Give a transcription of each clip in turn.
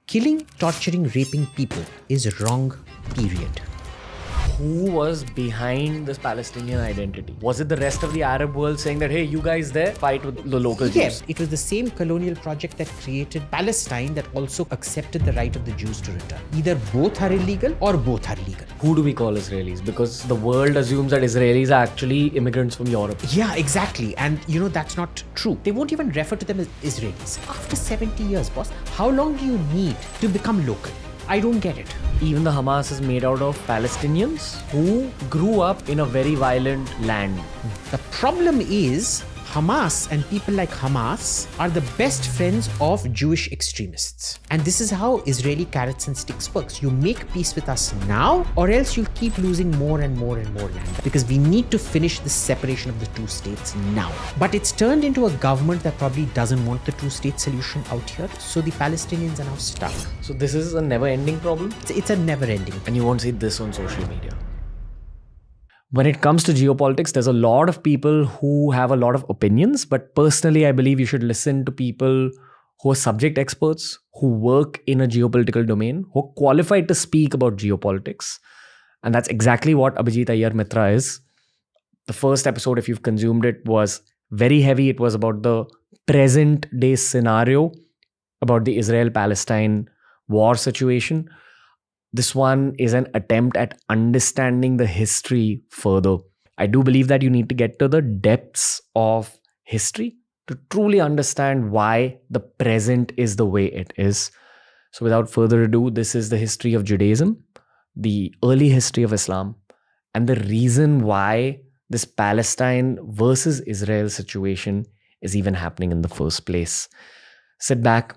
Killing, torturing, raping people is wrong, period. Who was behind this Palestinian identity? Was it the rest of the Arab world saying that, hey, you guys there, fight with the local Jews? Yes, it was the same colonial project that created Palestine that also accepted the right of the Jews to return. Either both are illegal or both are legal. Who do we call Israelis? Because the world assumes that Israelis are actually immigrants from Europe. Yeah, exactly. And that's not true. They won't even refer to them as Israelis. After 70 years, boss, how long do you need to become local? I don't get it. Even the Hamas is made out of Palestinians who grew up in a very violent land. The problem is Hamas and people like Hamas are the best friends of Jewish extremists. And this is how Israeli carrots and sticks works. You make peace with us now, or else you'll keep losing more and more and more land. Because we need to finish the separation of the two states now. But it's turned into a government that probably doesn't want the two-state solution out here. So the Palestinians are now stuck. So this is a never-ending problem? It's a never-ending. And you won't see this on social media. When it comes to geopolitics, there's a lot of people who have a lot of opinions, but personally, I believe you should listen to people who are subject experts, who work in a geopolitical domain, who are qualified to speak about geopolitics. And that's exactly what Abhijit Iyer-Mitra is. The first episode, if you've consumed it, was very heavy. It was about the present day scenario, about the Israel-Palestine war situation. This one is an attempt at understanding the history further. I do believe that you need to get to the depths of history to truly understand why the present is the way it is. So without further ado, this is the history of Judaism, the early history of Islam, and the reason why this Palestine versus Israel situation is even happening in the first place. Sit back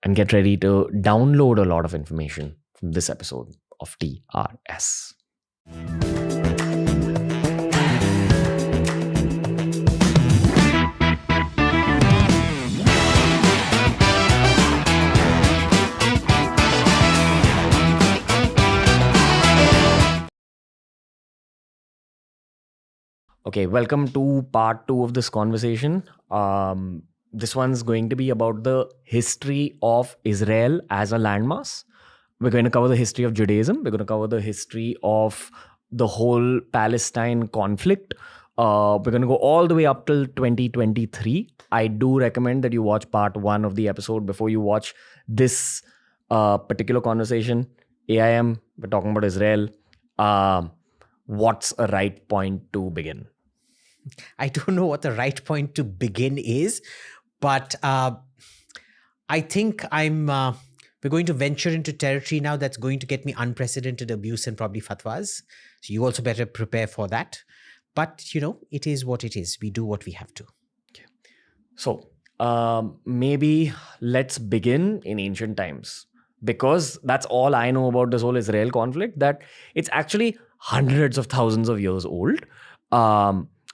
and get ready to download a lot of information from this episode of TRS. Okay, welcome to part 2 of this conversation. This one's going to be about the history of Israel as a landmass. We're going to cover the history of Judaism. We're going to cover the history of the whole Palestine conflict. We're going to go all the way up till 2023. I do recommend that you watch part 1 of the episode before you watch this particular conversation. AIM, we're talking about Israel. What's a right point to begin? I don't know what the right point to begin is, but I think we're going to venture into territory now that's going to get me unprecedented abuse and probably fatwas. So you also better prepare for that. But, it is what it is. We do what we have to. Okay. So maybe let's begin in ancient times, because that's all I know about this whole Israel conflict, that it's actually hundreds of thousands of years old.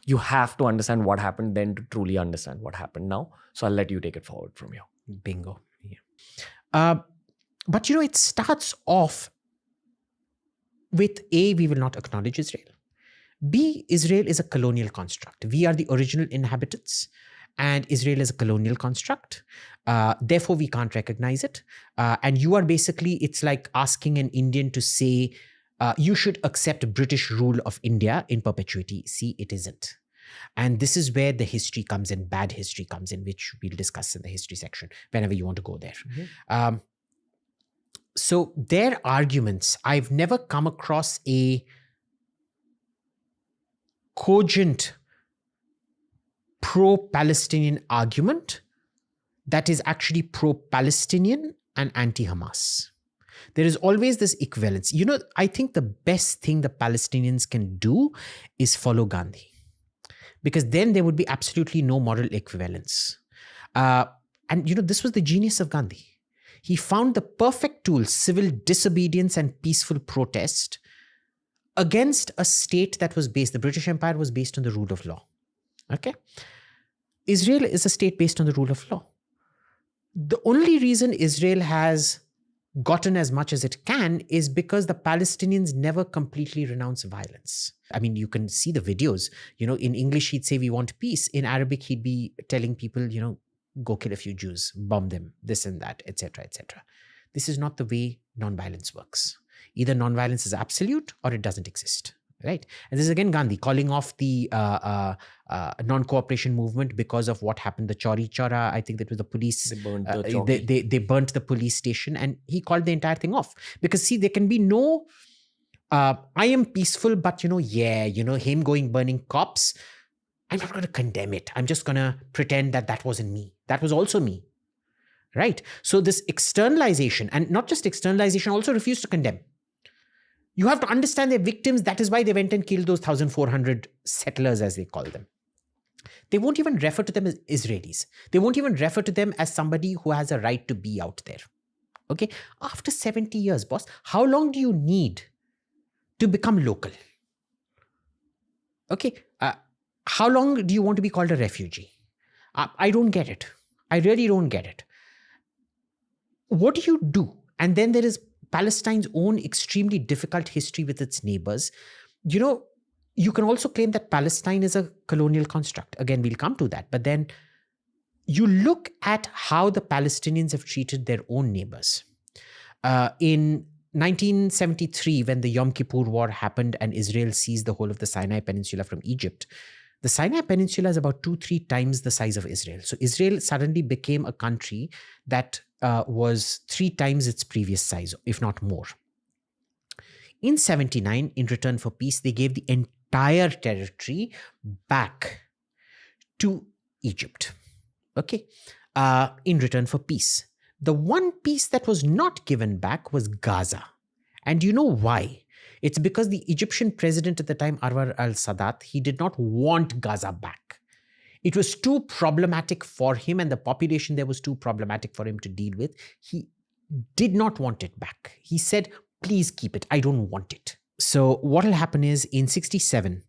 You have to understand what happened then to truly understand what happened now. So I'll let you take it forward from here. Bingo. Yeah. But it starts off with A, we will not acknowledge Israel. B, Israel is a colonial construct. We are the original inhabitants and Israel is a colonial construct. Therefore, we can't recognize it. And you are basically, it's like asking an Indian to say, you should accept British rule of India in perpetuity. See, it isn't. And this is where the history comes in, bad history comes in, which we'll discuss in the history section whenever you want to go there. Mm-hmm. So their arguments, I've never come across a cogent pro-Palestinian argument that is actually pro-Palestinian and anti-Hamas. There is always this equivalence. I think the best thing the Palestinians can do is follow Gandhi, because then there would be absolutely no moral equivalence. And this was the genius of Gandhi. He found the perfect tool, civil disobedience and peaceful protest, against a state that was based, the British Empire was based on the rule of law. Okay? Israel is a state based on the rule of law. The only reason Israel has gotten as much as it can is because the Palestinians never completely renounce violence. I mean, you can see the videos. In English, he'd say, we want peace. In Arabic, he'd be telling people, go kill a few Jews, bomb them, this and that, etc., etc. This is not the way nonviolence works. Either nonviolence is absolute or it doesn't exist. Right. And this is again Gandhi calling off the non-cooperation movement because of what happened. The Chauri Chaura, I think that was the police. They burnt the Chauri. They burnt the police station, and he called the entire thing off. Because see, there can be no, I am peaceful, but him going burning cops, I'm not going to condemn it. I'm just going to pretend that wasn't me. That was also me. Right. So this externalization, and not just externalization, also refused to condemn. You have to understand their victims. That is why they went and killed those 1,400 settlers, as they call them. They won't even refer to them as Israelis. They won't even refer to them as somebody who has a right to be out there. Okay? After 70 years, boss, how long do you need to become local? Okay? How long do you want to be called a refugee? I don't get it. I really don't get it. What do you do? And then there is Palestine's own extremely difficult history with its neighbors. You can also claim that Palestine is a colonial construct. Again, we'll come to that. But then you look at how the Palestinians have treated their own neighbors. In 1973, when the Yom Kippur War happened and Israel seized the whole of the Sinai Peninsula from Egypt, the Sinai Peninsula is about 2-3 times the size of Israel. So Israel suddenly became a country that was 3 times its previous size, if not more. In 1979, in return for peace, they gave the entire territory back to Egypt. Okay, in return for peace. The one piece that was not given back was Gaza. And do you know why? It's because the Egyptian president at the time, Anwar al-Sadat, he did not want Gaza back. It was too problematic for him, and the population there was too problematic for him to deal with. He did not want it back. He said, please keep it. I don't want it. So what will happen is in 1967,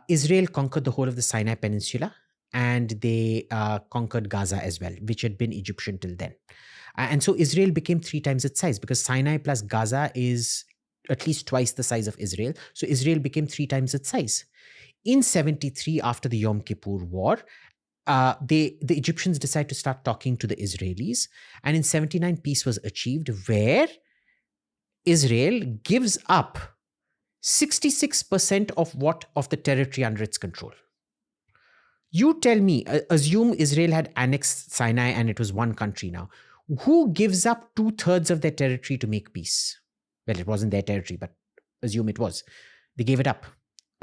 Israel conquered the whole of the Sinai Peninsula, and they conquered Gaza as well, which had been Egyptian till then. And so Israel became 3 times its size, because Sinai plus Gaza is at least twice the size of Israel. So Israel became 3 times its size. In 1973, after the Yom Kippur War, the Egyptians decided to start talking to the Israelis. And in 1979, peace was achieved, where Israel gives up 66% of the territory under its control. You tell me, assume Israel had annexed Sinai and it was one country now. Who gives up 2/3 of their territory to make peace? Well, it wasn't their territory, but assume it was. They gave it up.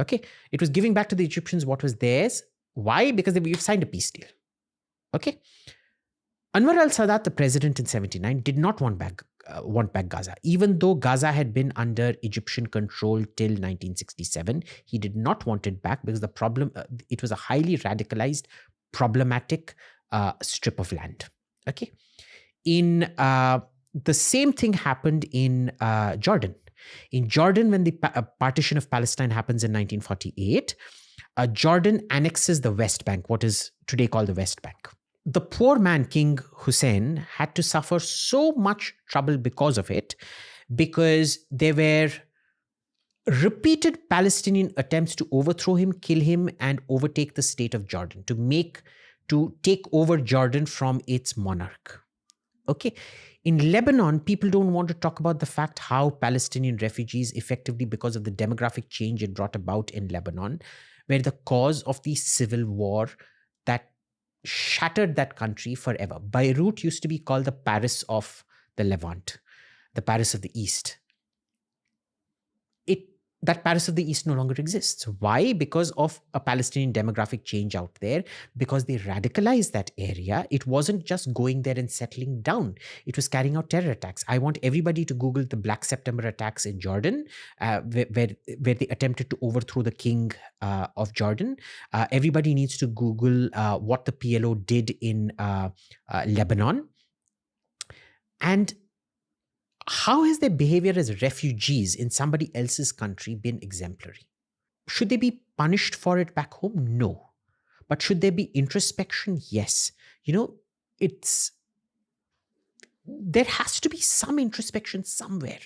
Okay. It was giving back to the Egyptians what was theirs. Why? Because we've signed a peace deal. Okay. Anwar al-Sadat, the president in 1979, did not want back Gaza. Even though Gaza had been under Egyptian control till 1967, he did not want it back because the problem, it was a highly radicalized, problematic strip of land. Okay. The same thing happened in Jordan. In Jordan, when the partition of Palestine happens in 1948, Jordan annexes the West Bank, what is today called the West Bank. The poor man, King Hussein, had to suffer so much trouble because of it, because there were repeated Palestinian attempts to overthrow him, kill him, and overtake the state of Jordan, to take over Jordan from its monarch. Okay. In Lebanon, people don't want to talk about the fact how Palestinian refugees, effectively because of the demographic change it brought about in Lebanon, were the cause of the civil war that shattered that country forever. Beirut used to be called the Paris of the Levant, the Paris of the East. That Paris of the East no longer exists. Why? Because of a Palestinian demographic change out there, because they radicalized that area. It wasn't just going there and settling down. It was carrying out terror attacks. I want everybody to Google the Black September attacks in Jordan, where they attempted to overthrow the king of Jordan. Everybody needs to Google what the PLO did in Lebanon. And how has their behavior as refugees in somebody else's country been exemplary? Should they be punished for it back home? No. But should there be introspection? Yes. There has to be some introspection somewhere.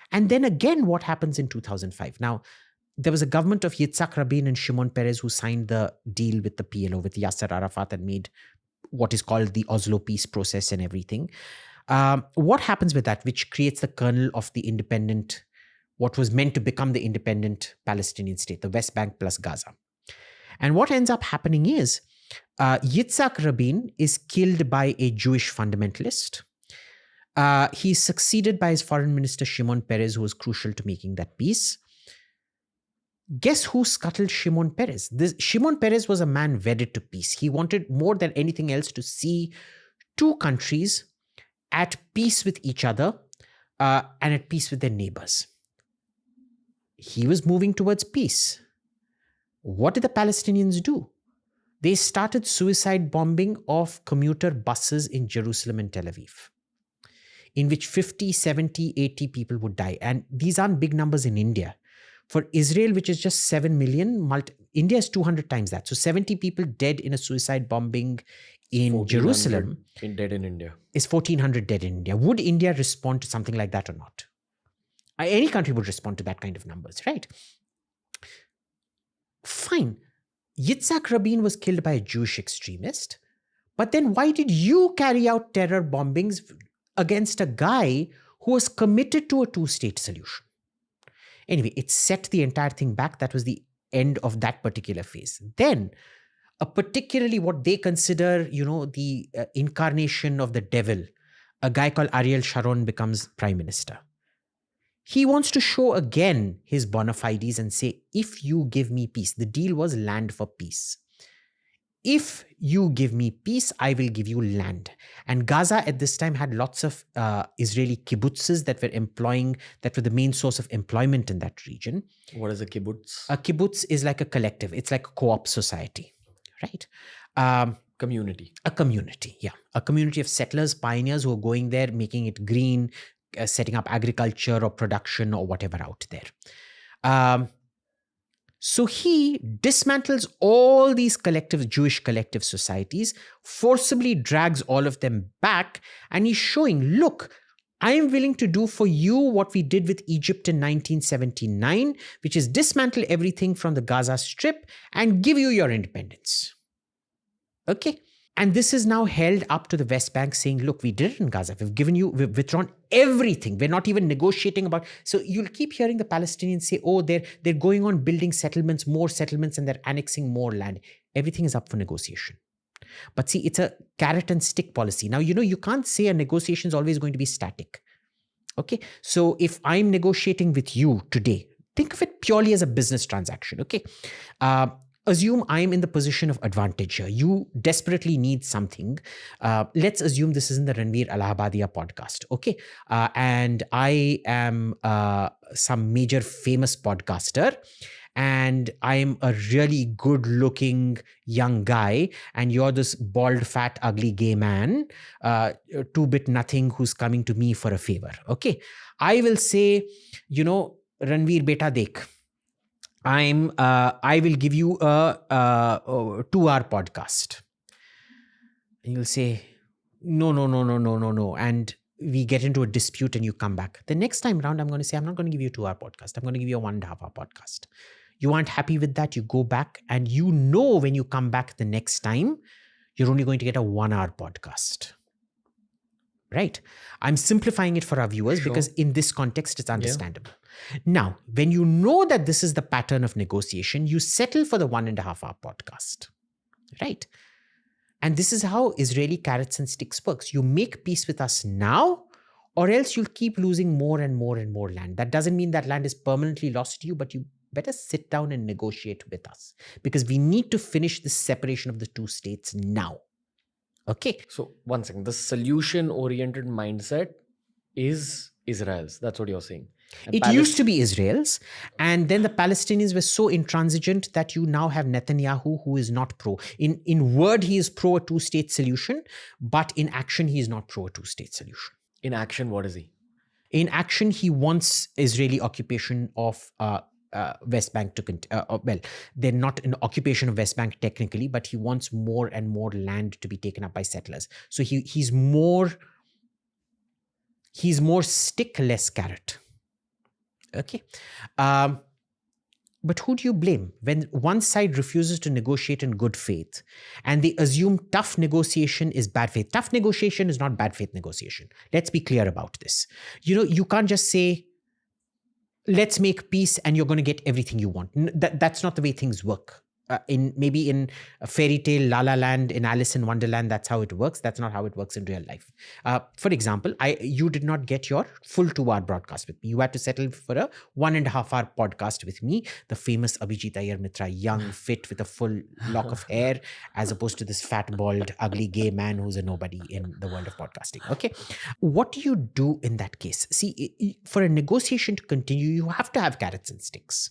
And then again, what happens in 2005? Now, there was a government of Yitzhak Rabin and Shimon Peres who signed the deal with the PLO, with Yasser Arafat, and made what is called the Oslo peace process and everything. What happens with that, which creates the kernel of the independent, what was meant to become the independent Palestinian state, the West Bank plus Gaza? And what ends up happening is Yitzhak Rabin is killed by a Jewish fundamentalist. He's succeeded by his foreign minister, Shimon Peres, who was crucial to making that peace. Guess who scuttled Shimon Peres? Shimon Peres was a man wedded to peace. He wanted more than anything else to see two countries at peace with each other and at peace with their neighbors. He was moving towards peace. What did the Palestinians do? They started suicide bombing of commuter buses in Jerusalem and Tel Aviv, in which 50, 70, 80 people would die. And these aren't big numbers in India. For Israel, which is just 7 million, India is 200 times that. So 70 people dead in a suicide bombing in Jerusalem dead in India is 1,400 dead in India. Would India respond to something like that or not? Any country would respond to that kind of numbers, right? Fine. Yitzhak Rabin was killed by a Jewish extremist. But then why did you carry out terror bombings against a guy who was committed to a two-state solution? Anyway, it set the entire thing back. That was the end of that particular phase. Then, particularly what they consider, the incarnation of the devil, a guy called Ariel Sharon becomes prime minister. He wants to show again his bona fides and say, if you give me peace, the deal was land for peace. If you give me peace, I will give you land. And Gaza at this time had lots of Israeli kibbutzes that were the main source of employment in that region. What is a kibbutz? A kibbutz is like a collective. It's like a co-op society, right? Community. A community, yeah. A community of settlers, pioneers who are going there, making it green, setting up agriculture or production or whatever out there. So he dismantles all these Jewish collective societies, forcibly drags all of them back, and he's showing, look, I am willing to do for you what we did with Egypt in 1979, which is dismantle everything from the Gaza Strip and give you your independence. Okay? And this is now held up to the West Bank saying, look, we did it in Gaza. We've withdrawn everything. We're not even negotiating about. So you'll keep hearing the Palestinians say, oh, they're going on building settlements, more settlements, and they're annexing more land. Everything is up for negotiation. But see, it's a carrot and stick policy. Now, you can't say a negotiation is always going to be static. Okay. So if I'm negotiating with you today, think of it purely as a business transaction. Okay. Assume I'm in the position of advantage here. You desperately need something. Let's assume this is in the Ranveer Allahbadia podcast. Okay. And I am some major famous podcaster. And I'm a really good looking young guy. And you're this bald, fat, ugly gay man, two-bit nothing who's coming to me for a favor. Okay. I will say, Ranveer beta dekh. I will give you a 2-hour podcast. And you'll say, no. And we get into a dispute and you come back. The next time round, I'm going to say, I'm not going to give you a 2-hour podcast. I'm going to give you a 1.5-hour podcast. You aren't happy with that. You go back and when you come back the next time, you're only going to get a 1-hour podcast. Right? I'm simplifying it for our viewers because in this context, it's understandable. Yeah. Now, when you know that this is the pattern of negotiation, you settle for the 1.5-hour podcast. Right? And this is how Israeli carrots and sticks works. You make peace with us now, or else you'll keep losing more and more and more land. That doesn't mean that land is permanently lost to you, but you better sit down and negotiate with us because we need to finish this separation of the two states now. Okay. So one second, the solution-oriented mindset is Israel's. That's what you're saying. And it used to be Israel's. And then the Palestinians were so intransigent that you now have Netanyahu, who is not pro. In word, he is pro a two-state solution, but in action, he is not pro a two-state solution. In action, what is he? In action, he wants Israeli occupation of West Bank to they're not an occupation of West Bank technically, but he wants more and more land to be taken up by settlers. So he's more stick, less carrot. Okay. But who do you blame when one side refuses to negotiate in good faith and they assume tough negotiation is bad faith? Tough negotiation is not bad faith negotiation. Let's be clear about this. You can't just say, let's make peace and you're going to get everything you want. That's not the way things work. In a fairy tale, La La Land, in Alice in Wonderland, that's how it works. That's not how it works in real life. For example, you did not get your full 2-hour broadcast with me. You had to settle for a 1.5-hour podcast with me, the famous Abhijit Iyer-Mitra, young, fit, with a full lock of hair, as opposed to this fat, bald, ugly gay man who's a nobody in the world of podcasting. Okay. What do you do in that case? See, for a negotiation to continue, you have to have carrots and sticks.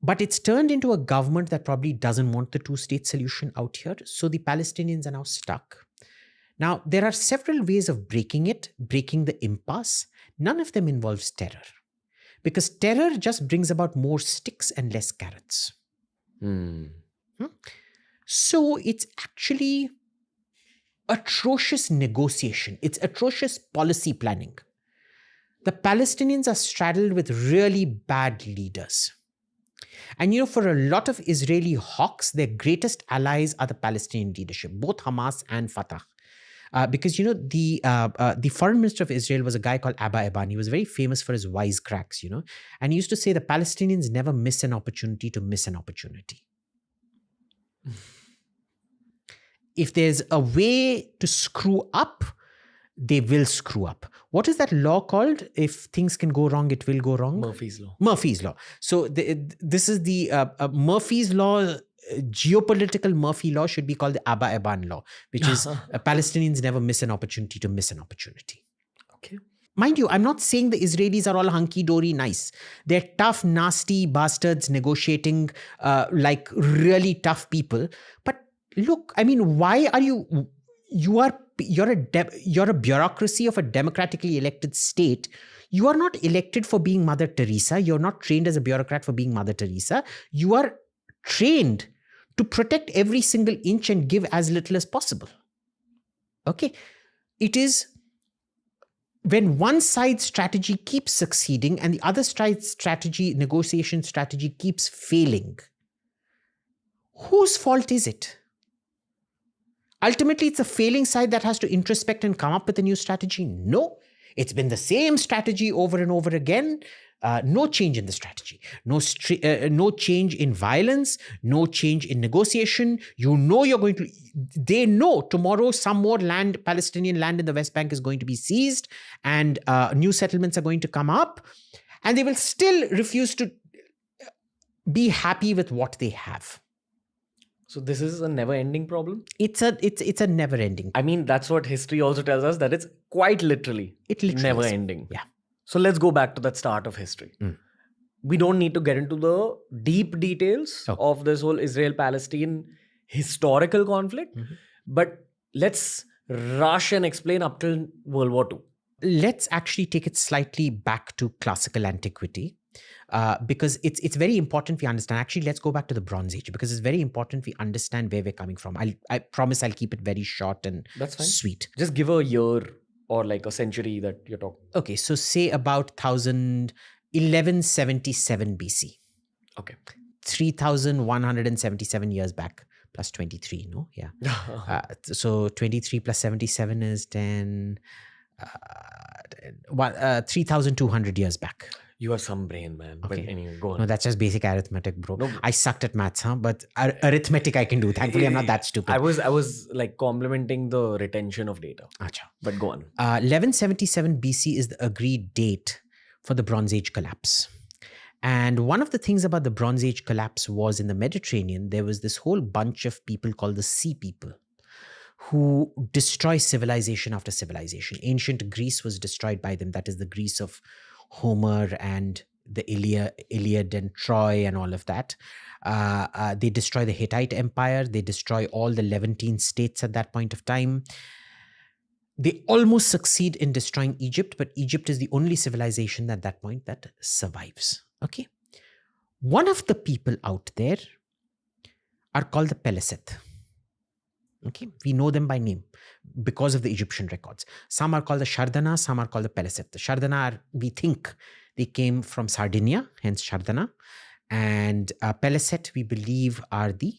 But it's turned into a government that probably doesn't want the two-state solution out here. So the Palestinians are now stuck. Now, there are several ways of breaking the impasse. None of them involves terror. Because terror just brings about more sticks and less carrots. So it's actually atrocious negotiation. It's atrocious policy planning. The Palestinians are straddled with really bad leaders. And for a lot of Israeli hawks, their greatest allies are the Palestinian leadership, both Hamas and Fatah. Because the foreign minister of Israel was a guy called Abba Eban. He was very famous for his wisecracks, and he used to say the Palestinians never miss an opportunity to miss an opportunity. If there's a way to screw up, they will screw up. What is that law called? If things can go wrong, it will go wrong. Murphy's Law. Murphy's Law. So this is the Murphy's Law. Geopolitical Murphy Law should be called the Abba Eban Law, which is Palestinians never miss an opportunity to miss an opportunity. Okay. Mind you, I'm not saying the Israelis are all hunky-dory nice. They're tough, nasty bastards negotiating like really tough people. But look, I mean, why are you're a bureaucracy of a democratically elected state. You are not elected for being Mother Teresa. You're not trained as a bureaucrat for being Mother Teresa. You are trained to protect every single inch and give as little as possible. Okay. It is when one side's strategy keeps succeeding and the other side's negotiation strategy keeps failing. Whose fault is it? Ultimately, it's the failing side that has to introspect and come up with a new strategy. No, it's been the same strategy over and over again. No change in the strategy. No change in violence. No change in negotiation. They know tomorrow some more Palestinian land in the West Bank is going to be seized and new settlements are going to come up. And they will still refuse to be happy with what they have. So this is a never-ending problem? It's a never-ending. I mean, that's what history also tells us, that it's quite literally never-ending. Yeah. So let's go back to that start of history. We don't need to get into the deep details of this whole Israel-Palestine historical conflict, but let's rush and explain up till World War II. Let's actually take it slightly back to classical antiquity. Because it's very important we understand. Actually, let's go back to the Bronze Age because it's very important we understand where we're coming from. I promise I'll keep it very short and that's fine. Sweet. Just give a year or like a century that you're talking. Okay, so say about 1177 BC. Okay. 3,177 years back plus 23, no? Yeah. So 23 plus 77 is 10... 3,200 years back. You have some brain, man. Okay. But anyway, go on. No, that's just basic arithmetic, bro. No. I sucked at maths, but arithmetic I can do. Thankfully, I'm not that stupid. I was like complimenting the retention of data. Achha. But go on. 1177 BC is the agreed date for the Bronze Age collapse. And one of the things about the Bronze Age collapse was in the Mediterranean, there was this whole bunch of people called the Sea People who destroy civilization after civilization. Ancient Greece was destroyed by them. That is the Greece of Homer and the Iliad and Troy and all of that. They destroy the Hittite Empire. They destroy all the Levantine states at that point of time. They almost succeed in destroying Egypt, but Egypt is the only civilization at that point that survives. Okay. One of the people out there are called the Pelaseth. Okay, we know them by name because of the Egyptian records. Some are called the Shardana, some are called the Pelaseth. The Shardana we think they came from Sardinia, hence Shardana. And Peleset, we believe, are the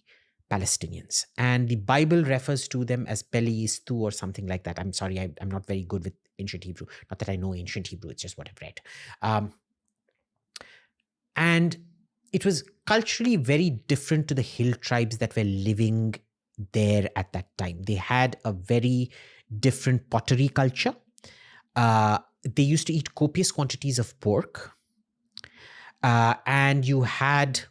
Palestinians. And the Bible refers to them as Pelistu or something like that. I'm sorry, I'm not very good with ancient Hebrew. Not that I know ancient Hebrew, it's just what I've read. And it was culturally very different to the hill tribes that were living there at that time. They had a very different pottery culture. They used to eat copious quantities of pork. And you had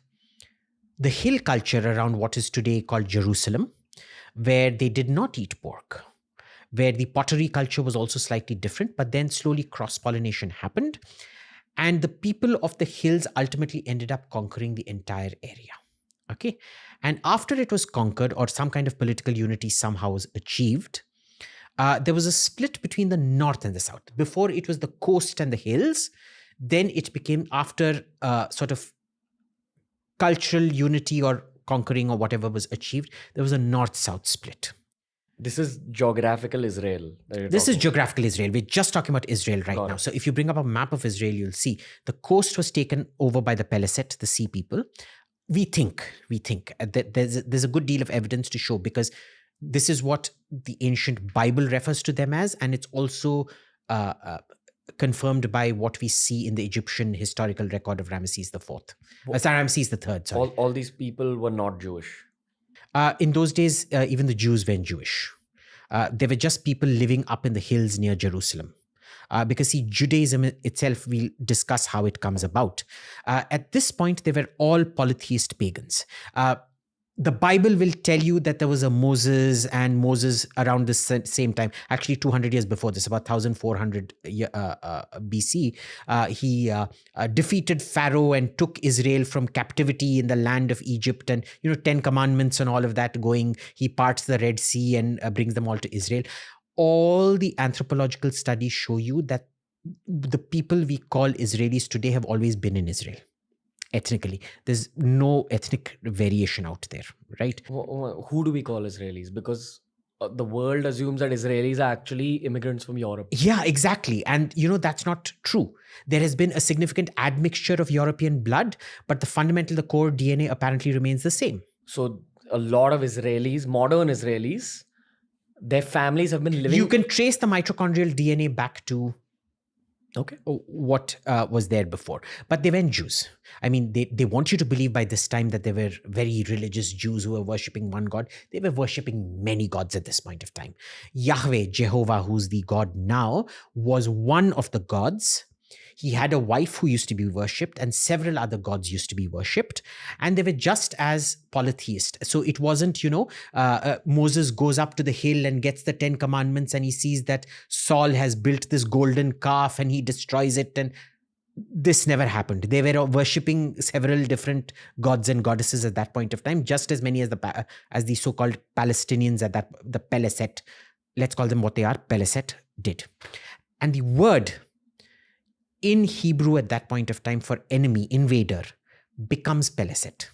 the hill culture around what is today called Jerusalem, where they did not eat pork, where the pottery culture was also slightly different, but then slowly cross-pollination happened. And the people of the hills ultimately ended up conquering the entire area. Okay. And after it was conquered, or some kind of political unity somehow was achieved, there was a split between the north and the south. Before, it was the coast and the hills. Then it became, after sort of cultural unity or conquering or whatever was achieved, there was a north-south split. This is geographical Israel. This is geographical Israel. We're just talking about Israel right now. So if you bring up a map of Israel, you'll see the coast was taken over by the Peleset, the sea people. We think that there's a good deal of evidence to show, because this is what the ancient Bible refers to them as, and it's also confirmed by what we see in the Egyptian historical record of Ramesses IV. Ramesses III, sorry. All these people were not Jewish. In those days, even the Jews weren't Jewish. They were just people living up in the hills near Jerusalem. Because see, Judaism itself, we'll discuss how it comes about. At this point, they were all polytheist pagans. The Bible will tell you that there was a Moses around the same time, actually 200 years before this, about 1400 BC. He defeated Pharaoh and took Israel from captivity in the land of Egypt, and 10 commandments and all of that going. He parts the Red Sea and brings them all to Israel. All the anthropological studies show you that the people we call Israelis today have always been in Israel. Ethnically, there's no ethnic variation out there, right? Who do we call Israelis? Because the world assumes that Israelis are actually immigrants from Europe. Yeah, exactly. And that's not true. There has been a significant admixture of European blood, but the core DNA apparently remains the same. So a lot of Israelis, modern Israelis, their families have been living... You can trace the mitochondrial DNA back to what was there before. But they weren't Jews. I mean, they want you to believe by this time that they were very religious Jews who were worshipping one God. They were worshipping many gods at this point of time. Yahweh, Jehovah, who's the God now, was one of the gods. He had a wife who used to be worshipped, and several other gods used to be worshipped, and they were just as polytheist. So it wasn't, Moses goes up to the hill and gets the 10 commandments, and he sees that Saul has built this golden calf and he destroys it, and this never happened. They were worshipping several different gods and goddesses at that point of time, just as many as the so-called Palestinians the Peleset, let's call them what they are, Peleset, did. And the word in Hebrew at that point of time for enemy, invader, becomes Peleset.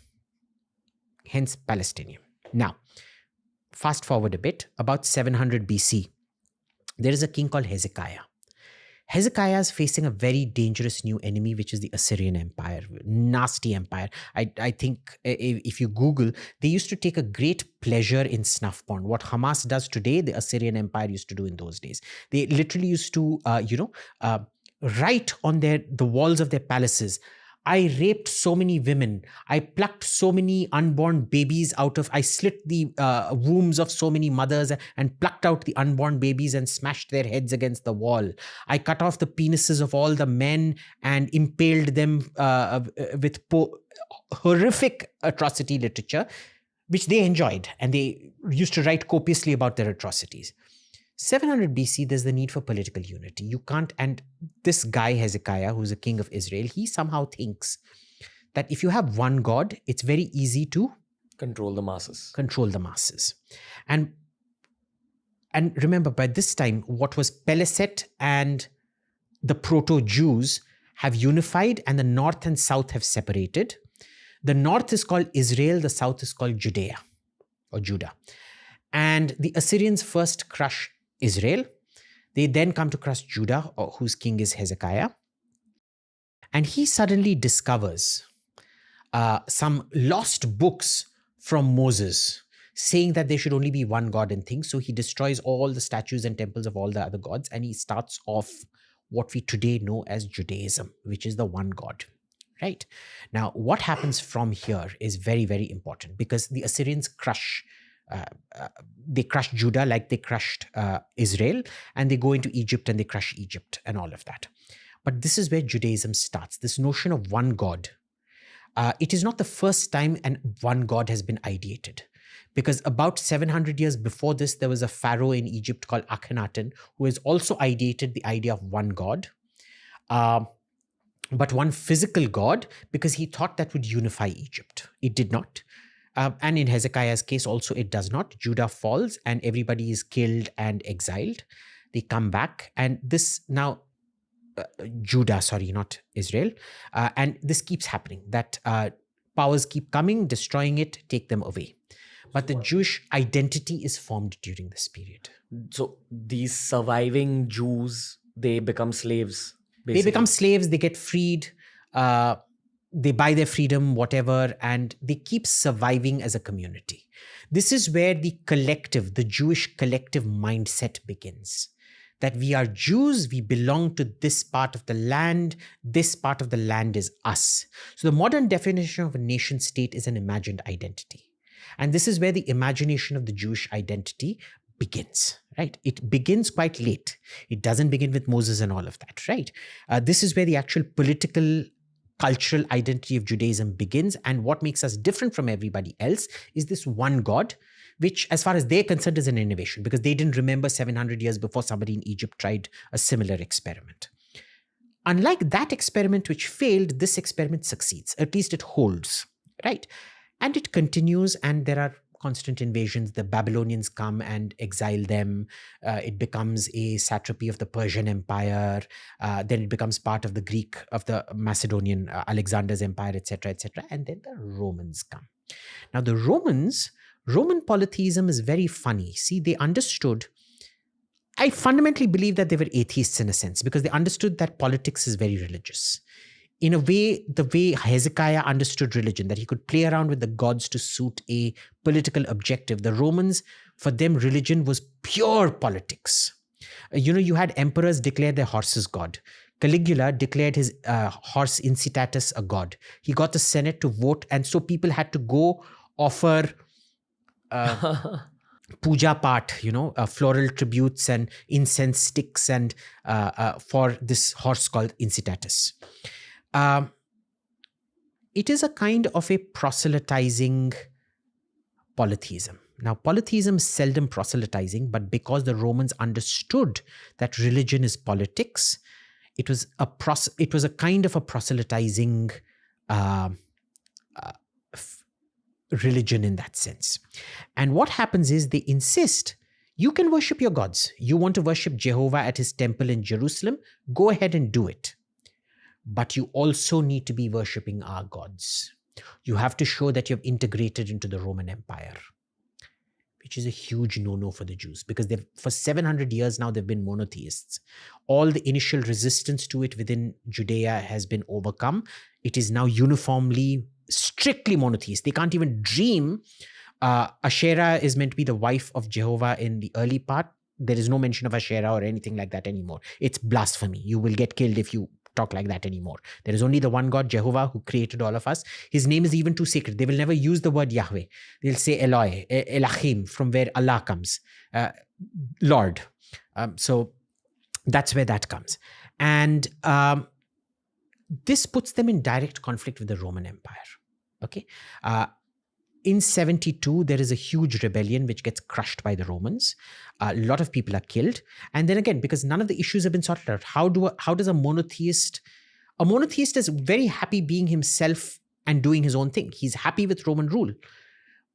Hence Palestinian. Now, fast forward a bit, about 700 BC, there is a king called Hezekiah. Hezekiah is facing a very dangerous new enemy, which is the Assyrian Empire. Nasty empire. I think if you Google, they used to take a great pleasure in snuff porn. What Hamas does today, the Assyrian Empire used to do in those days. They literally used to, write on the walls of their palaces, I raped so many women. I plucked so many unborn babies I slit the wombs of so many mothers and plucked out the unborn babies and smashed their heads against the wall. I cut off the penises of all the men and impaled them with horrific atrocity literature, which they enjoyed. And they used to write copiously about their atrocities. 700 BC, there's the need for political unity. You can't, and this guy Hezekiah, who's a king of Israel, he somehow thinks that if you have one God, it's very easy to control the masses. And remember, by this time, what was Peleset and the proto-Jews have unified, and the north and south have separated. The north is called Israel, the south is called Judea or Judah. And the Assyrians first crush Israel. They then come to crush Judah, whose king is Hezekiah. And he suddenly discovers some lost books from Moses saying that there should only be one God and things. So he destroys all the statues and temples of all the other gods, and he starts off what we today know as Judaism, which is the one God. Right? Now, what happens from here is very, very important, because the Assyrians they crush Judah like they crushed Israel, and they go into Egypt and they crush Egypt and all of that. But this is where Judaism starts, this notion of one God. It is not the first time one God has been ideated, because about 700 years before this, there was a pharaoh in Egypt called Akhenaten who has also ideated the idea of one God. But one physical God, because he thought that would unify Egypt. It did not. And in Hezekiah's case also, it does not. Judah falls and everybody is killed and exiled. They come back, and this now, Judah, sorry, not Israel. And this keeps happening, that powers keep coming, destroying it, take them away. But the Jewish identity is formed during this period. So these surviving Jews, they become slaves. Basically. They become slaves, they get freed, they buy their freedom, whatever, and they keep surviving as a community. This is where the Jewish collective mindset begins. That we are Jews, we belong to this part of the land, this part of the land is us. So the modern definition of a nation state is an imagined identity. And this is where the imagination of the Jewish identity begins, right? It begins quite late. It doesn't begin with Moses and all of that, right? This is where the actual political, cultural identity of Judaism begins. And what makes us different from everybody else is this one God, which as far as they're concerned is an innovation, because they didn't remember 700 years before somebody in Egypt tried a similar experiment. Unlike that experiment which failed, this experiment succeeds. At least it holds, right? And it continues, and there are constant invasions. The Babylonians come and exile them. It becomes a satrapy of the Persian Empire. Then it becomes part of the Macedonian, Alexander's empire, etc., etc. And then the Romans come. Now the Roman polytheism is very funny. See, they understood, I fundamentally believe that they were atheists in a sense, because they understood that politics is very religious. In a way, the way Hezekiah understood religion, that he could play around with the gods to suit a political objective. The Romans, for them, religion was pure politics. You had emperors declare their horses god. Caligula declared his horse Incitatus a god. He got the Senate to vote, and so people had to go offer puja part, floral tributes and incense sticks and for this horse called Incitatus. It is a kind of a proselytizing polytheism. Now, polytheism is seldom proselytizing, but because the Romans understood that religion is politics, it was a kind of a proselytizing religion in that sense. And what happens is they insist, you can worship your gods. You want to worship Jehovah at his temple in Jerusalem? Go ahead and do it. But you also need to be worshipping our gods. You have to show that you've integrated into the Roman Empire, which is a huge no-no for the Jews, because for 700 years now, they've been monotheists. All the initial resistance to it within Judea has been overcome. It is now uniformly, strictly monotheist. They can't even dream. Asherah is meant to be the wife of Jehovah in the early part. There is no mention of Asherah or anything like that anymore. It's blasphemy. You will get killed if you talk like that anymore. There is only the one God, Jehovah, who created all of us. His name is even too sacred. They will never use the word Yahweh. They'll say Eloi, Elachim, from where Allah comes, Lord. So that's where that comes. And this puts them in direct conflict with the Roman Empire. Okay. In 72, there is a huge rebellion which gets crushed by the Romans. A lot of people are killed. And then again, because none of the issues have been sorted out, how does a monotheist is very happy being himself and doing his own thing. He's happy with Roman rule.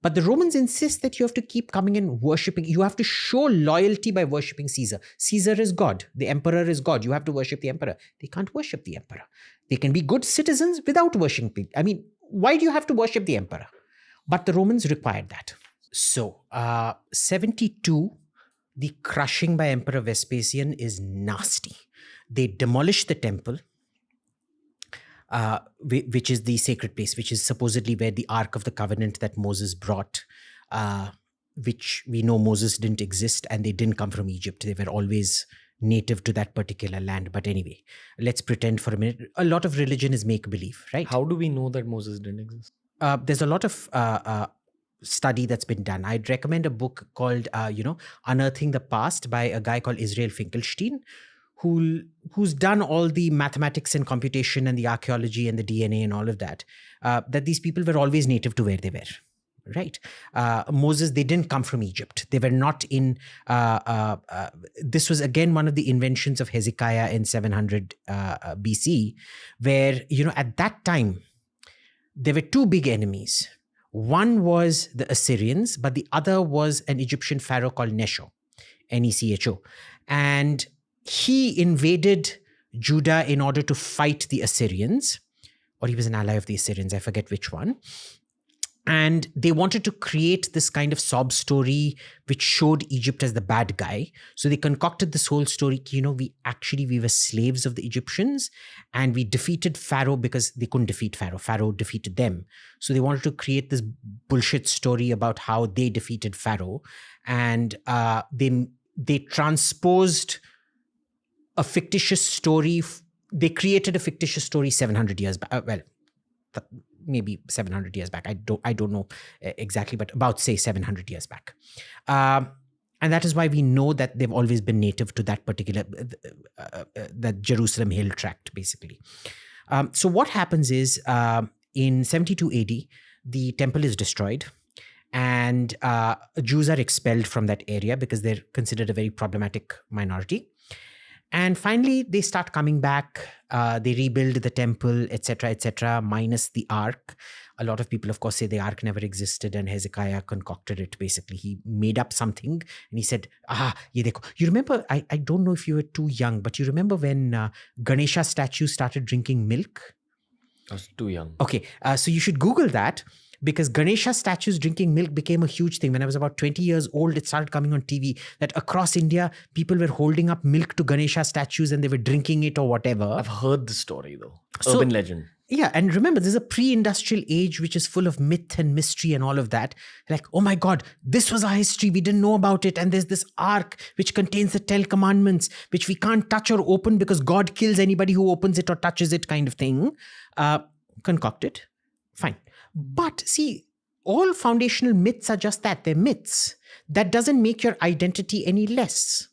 But the Romans insist that you have to keep coming and worshipping. You have to show loyalty by worshipping Caesar. Caesar is God. The emperor is God. You have to worship the emperor. They can't worship the emperor. They can be good citizens without worshiping. I mean, why do you have to worship the emperor? But the Romans required that. So, 72, the crushing by Emperor Vespasian is nasty. They demolish the temple. which is the sacred place, which is supposedly where the Ark of the Covenant that Moses brought, which we know Moses didn't exist and they didn't come from Egypt. They were always native to that particular land. But anyway, let's pretend for a minute. A lot of religion is make-believe, right? How do we know that Moses didn't exist? There's a lot of study that's been done. I'd recommend a book called, Unearthing the Past by a guy called Israel Finkelstein, who's done all the mathematics and computation and the archaeology and the DNA and all of that, that these people were always native to where they were. Right. Moses, they didn't come from Egypt. They were not in, this was again one of the inventions of Hezekiah in 700 BC, where, at that time, there were two big enemies. One was the Assyrians, but the other was an Egyptian pharaoh called Necho, Necho. And he invaded Judah in order to fight the Assyrians, or he was an ally of the Assyrians, I forget which one. And they wanted to create this kind of sob story which showed Egypt as the bad guy. So they concocted this whole story, we were slaves of the Egyptians and we defeated Pharaoh because they couldn't defeat Pharaoh. Pharaoh defeated them. So they wanted to create this bullshit story about how they defeated Pharaoh. And they transposed a fictitious story. They created a fictitious story 700 years back. Maybe 700 years back. I don't know exactly, but about, say, 700 years back. And that is why we know that they've always been native to that particular, that Jerusalem hill tract, basically. So what happens is, in 72 AD, the temple is destroyed and Jews are expelled from that area because they're considered a very problematic minority. And finally, they start coming back. They rebuild the temple, etc., minus the ark. A lot of people, of course, say the ark never existed and Hezekiah concocted it, basically. He made up something and he said, ye dekho. You remember, I don't know if you were too young, but you remember when Ganesha statues started drinking milk? I was too young. Okay, so you should Google that. Because Ganesha statues drinking milk became a huge thing. When I was about 20 years old, it started coming on TV that across India, people were holding up milk to Ganesha statues and they were drinking it or whatever. I've heard the story though. Urban legend. Yeah. And remember, there's a pre-industrial age which is full of myth and mystery and all of that. Like, oh my God, this was our history. We didn't know about it. And there's this ark which contains the 10 commandments, which we can't touch or open because God kills anybody who opens it or touches it, kind of thing. Concocted. Fine. But see, all foundational myths are just that. They're myths. That doesn't make your identity any less,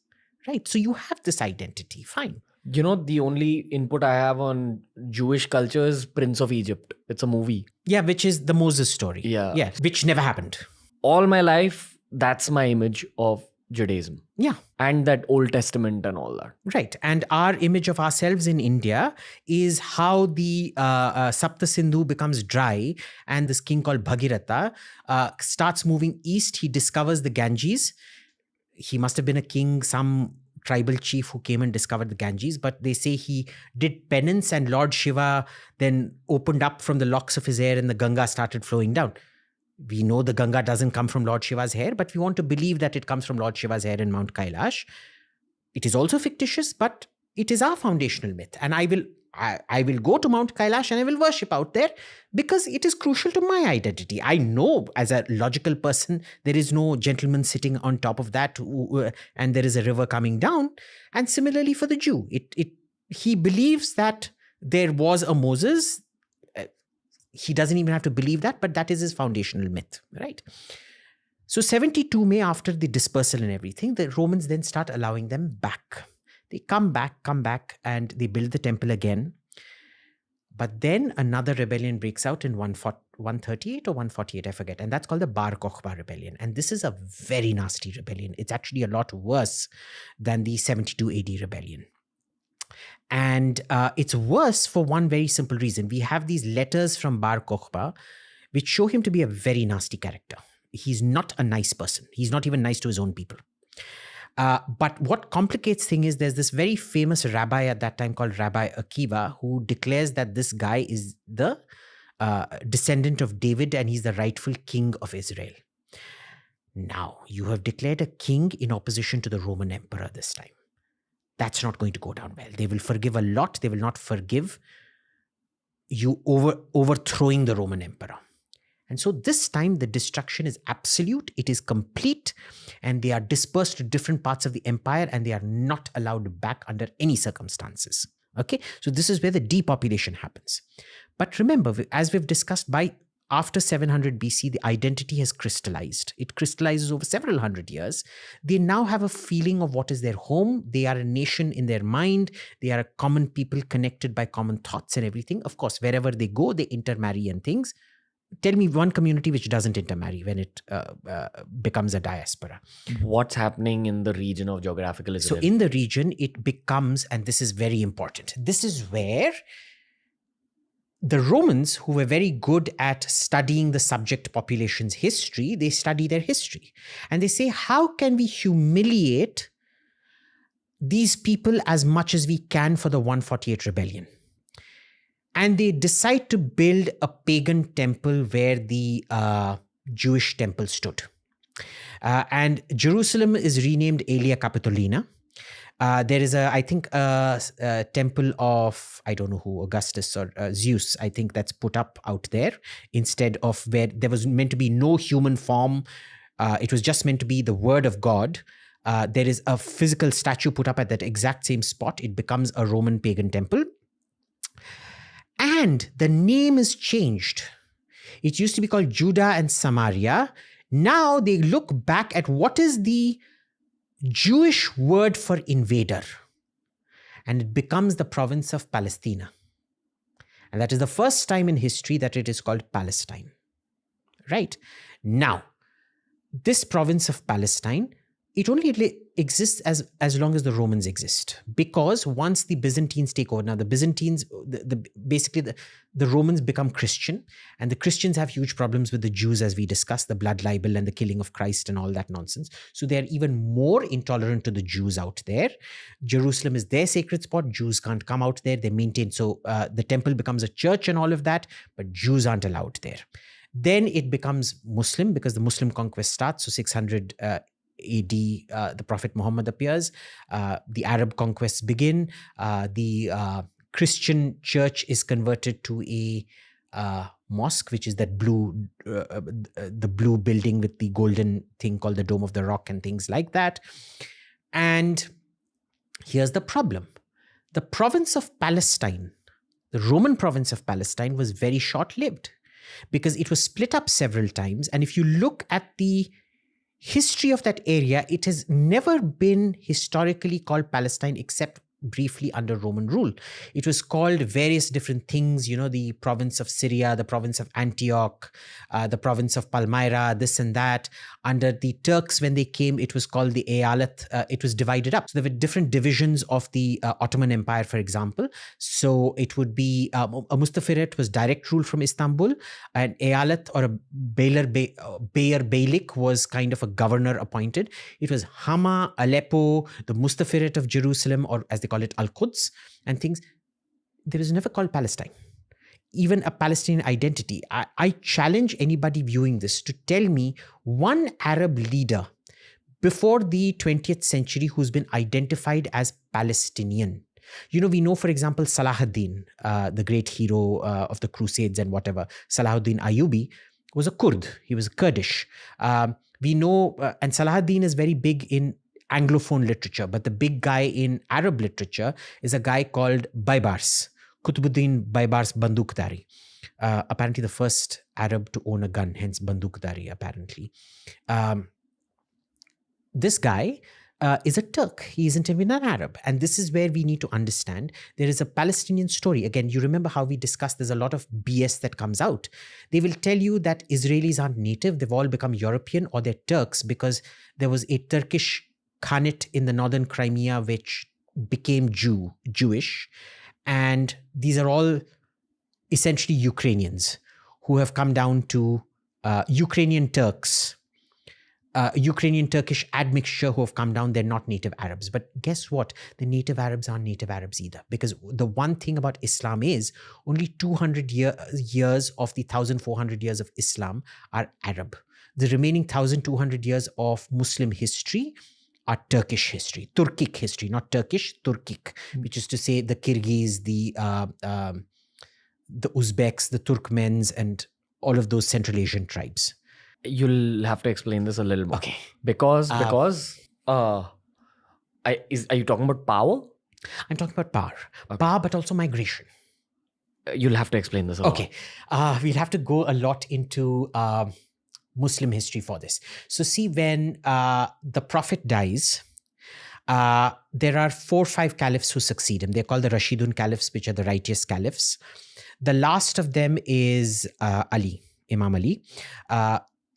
right? So you have this identity. Fine. The only input I have on Jewish culture is Prince of Egypt. It's a movie. Yeah, which is the Moses story. Yeah. Which never happened. All my life, that's my image of Judaism. Yeah. And that Old Testament and all that. Right. And our image of ourselves in India is how the Sapta Sindhu becomes dry and this king called Bhagiratha starts moving east. He discovers the Ganges. He must have been a king, some tribal chief who came and discovered the Ganges, but they say he did penance and Lord Shiva then opened up from the locks of his hair and the Ganga started flowing down. We know the Ganga doesn't come from Lord Shiva's hair, but we want to believe that it comes from Lord Shiva's hair in Mount Kailash. It is also fictitious, but it is our foundational myth. And I will go to Mount Kailash and I will worship out there because it is crucial to my identity. I know as a logical person, there is no gentleman sitting on top of that and there is a river coming down. And similarly for the Jew, he believes that there was a Moses. He doesn't even have to believe that, but that is his foundational myth, right? So 72 May, after the dispersal and everything, the Romans then start allowing them back. They come back, and they build the temple again. But then another rebellion breaks out in 138 or 148, I forget. And that's called the Bar Kokhba rebellion. And this is a very nasty rebellion. It's actually a lot worse than the 72 AD rebellion. And it's worse for one very simple reason. We have these letters from Bar Kokhba, which show him to be a very nasty character. He's not a nice person. He's not even nice to his own people. But what complicates things is there's this very famous rabbi at that time called Rabbi Akiva, who declares that this guy is the descendant of David and he's the rightful king of Israel. Now, you have declared a king in opposition to the Roman emperor this time. That's not going to go down well. They will forgive a lot. They will not forgive you overthrowing the Roman emperor. And so this time the destruction is absolute, it is complete, and they are dispersed to different parts of the empire and they are not allowed back under any circumstances. Okay, so this is where the depopulation happens. But remember, as we've discussed, by after 700 BC, the identity has crystallized. It crystallizes over several hundred years. They now have a feeling of what is their home. They are a nation in their mind. They are a common people connected by common thoughts and everything. Of course, wherever they go, they intermarry and things. Tell me one community which doesn't intermarry when it becomes a diaspora. What's happening in the region of geographical Israel? So in the region, it becomes, and this is very important, this is where the Romans, who were very good at studying the subject population's history, they study their history. And they say, how can we humiliate these people as much as we can for the 148 rebellion? And they decide to build a pagan temple where the Jewish temple stood. And Jerusalem is renamed Aelia Capitolina. There is I think, a temple of, I don't know who, Augustus or Zeus, I think, that's put up out there instead of where there was meant to be no human form. It was just meant to be the word of God. There is a physical statue put up at that exact same spot. It becomes a Roman pagan temple. And the name is changed. It used to be called Judah and Samaria. Now they look back at what is the Jewish word for invader. And it becomes the province of Palestina. And that is the first time in history that it is called Palestine. Right? Now, this province of Palestine, it only exists as long as the Romans exist. Because once the Byzantines take over, now the Byzantines, basically the Romans become Christian, and the Christians have huge problems with the Jews, as we discussed, the blood libel and the killing of Christ and all that nonsense. So they are even more intolerant to the Jews out there. Jerusalem is their sacred spot. Jews can't come out there. They maintain, so the temple becomes a church and all of that, but Jews aren't allowed there. Then it becomes Muslim because the Muslim conquest starts. So 600 AD, the Prophet Muhammad appears. The Arab conquests begin. The Christian church is converted to a mosque, which is that the blue building with the golden thing called the Dome of the Rock and things like that. And here's the problem. The province of Palestine, the Roman province of Palestine, was very short-lived because it was split up several times. And if you look at the history of that area, it has never been historically called Palestine except briefly under Roman rule. It was called various different things, the province of Syria, the province of Antioch, the province of Palmyra, this and that. Under the Turks, when they came, it was called the Eyalet. It was divided up. So there were different divisions of the Ottoman Empire, for example. So it would be a Mustafiret was direct rule from Istanbul, and Eyalet or a Beyer Beylik was kind of a governor appointed. It was Hama, Aleppo, the Mustafiret of Jerusalem, or as they call it, Al-Quds and things. There was never called Palestine. Even a Palestinian identity. I challenge anybody viewing this to tell me one Arab leader before the 20th century who's been identified as Palestinian. We know, for example, Salahuddin, the great hero of the Crusades and whatever, Salahuddin Ayyubi, was a Kurd. He was Kurdish. We know, and Salahuddin is very big in Anglophone literature, but the big guy in Arab literature is a guy called Baybars, Qutbuddin Baybars Bandukdari. Apparently the first Arab to own a gun, hence Bandukdari, apparently. This guy is a Turk. He isn't even an Arab. And this is where we need to understand there is a Palestinian story. Again, you remember how we discussed there's a lot of BS that comes out. They will tell you that Israelis aren't native. They've all become European or they're Turks because there was a Turkish Khanate in the northern Crimea which became Jewish. And these are all essentially Ukrainians who have come down to Ukrainian Turks, Ukrainian Turkish admixture who have come down. They're not native Arabs. But guess what? The native Arabs aren't native Arabs either. Because the one thing about Islam is only 200 years of the 1,400 years of Islam are Arab. The remaining 1,200 years of Muslim history are Turkish history, Turkic history, not Turkish, Turkic, which is to say the Kyrgyz, the the Uzbeks, the Turkmens, and all of those Central Asian tribes. You'll have to explain this a little more. Okay. Because are you talking about power? I'm talking about power. Okay. Power, but also migration. You'll have to explain this a lot. Okay. We'll have to go a lot into Muslim history for this. So see, when the Prophet dies, there are 4 or 5 caliphs who succeed him. They're called the Rashidun caliphs, which are the righteous caliphs. The last of them is Ali, Imam Ali.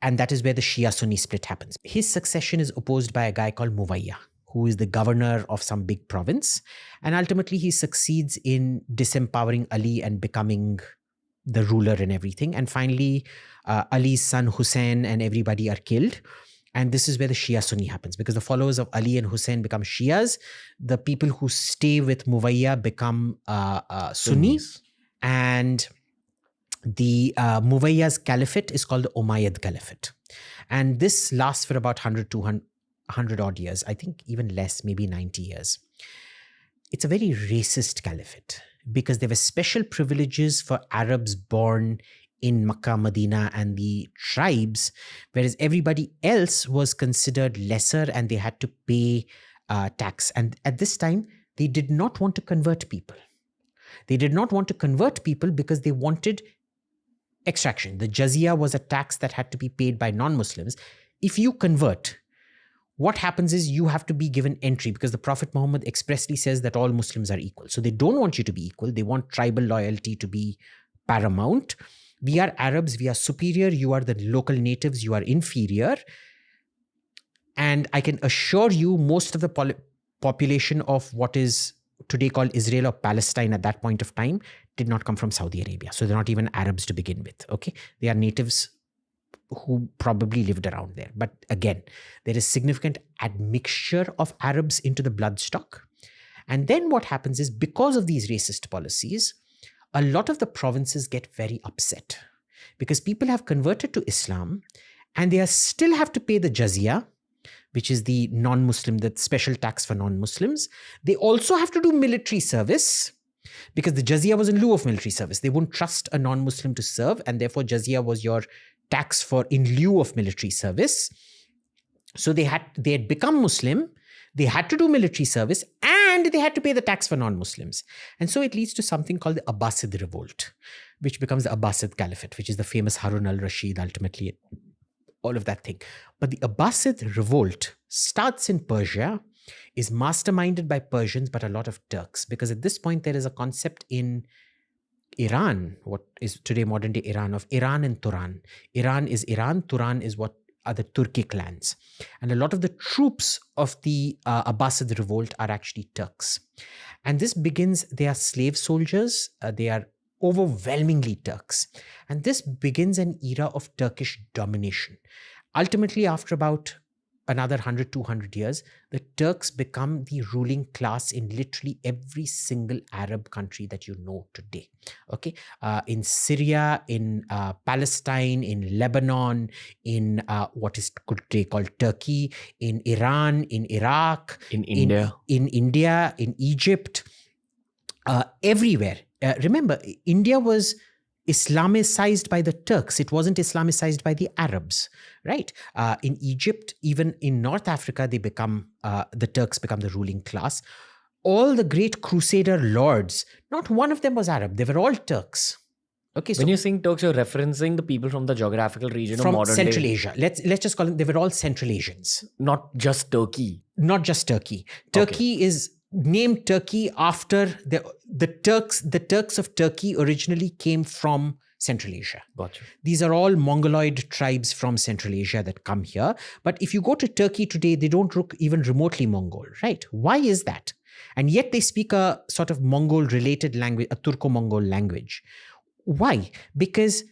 And that is where the Shia-Sunni split happens. His succession is opposed by a guy called Muwayya, who is the governor of some big province. And ultimately, he succeeds in disempowering Ali and becoming the ruler and everything. And finally, Ali's son Hussein and everybody are killed. And this is where the Shia-Sunni happens, because the followers of Ali and Hussein become Shias. The people who stay with Muwayya become Sunni. And the Muwayya's caliphate is called the Umayyad Caliphate. And this lasts for about 100 odd years. I think even less, maybe 90 years. It's a very racist caliphate because there were special privileges for Arabs born in Makkah, Medina, and the tribes, whereas everybody else was considered lesser and they had to pay tax. And at this time, they did not want to convert people. They did not want to convert people because they wanted extraction. The jizya was a tax that had to be paid by non-Muslims. If you convert, what happens is you have to be given entry, because the Prophet Muhammad expressly says that all Muslims are equal. So they don't want you to be equal. They want tribal loyalty to be paramount. We are Arabs. We are superior. You are the local natives. You are inferior. And I can assure you, most of the population of what is today called Israel or Palestine at that point of time did not come from Saudi Arabia. So they're not even Arabs to begin with. Okay. They are natives who probably lived around there. But again, there is significant admixture of Arabs into the bloodstock. And then what happens is, because of these racist policies, a lot of the provinces get very upset because people have converted to Islam and they still have to pay the jizya, which is the non-Muslim, the special tax for non-Muslims. They also have to do military service because the jizya was in lieu of military service. They wouldn't trust a non-Muslim to serve, and therefore jizya was your tax for in lieu of military service. So they had become Muslim, they had to do military service, and they had to pay the tax for non-Muslims. And so it leads to something called the Abbasid revolt, which becomes the Abbasid Caliphate, which is the famous Harun al-Rashid, ultimately, all of that thing. But the Abbasid revolt starts in Persia, is masterminded by Persians, but a lot of Turks, because at this point there is a concept in Iran, what is today modern day Iran, of Iran and Turan. Iran is Iran, Turan is what are the Turkic lands. And a lot of the troops of the Abbasid revolt are actually Turks. And this begins, they are slave soldiers, they are overwhelmingly Turks. And this begins an era of Turkish domination. Ultimately, after about another 100, 200 years, the Turks become the ruling class in literally every single Arab country that you know today. Okay, in Syria, in Palestine, in Lebanon, in what is today called Turkey, in Iran, in Iraq, in India, in Egypt, everywhere. Remember, India was Islamicized by the Turks. It wasn't Islamicized by the Arabs, right? In Egypt, even in North Africa, they become the Turks become the ruling class. All the great crusader lords, not one of them was Arab. They were all Turks. Okay, so when you're saying Turks, you're referencing the people from the geographical region from of modern Central day. Asia. Let's just call them. They were all Central Asians. Not just Turkey. Not just Turkey. Turkey is named Turkey after the Turks. The Turks of Turkey originally came from Central Asia. Gotcha. These are all Mongoloid tribes from Central Asia that come here. But if you go to Turkey today, they don't look even remotely Mongol, right? Why is that? And yet they speak a sort of Mongol-related language, a Turco-Mongol language. Why? Because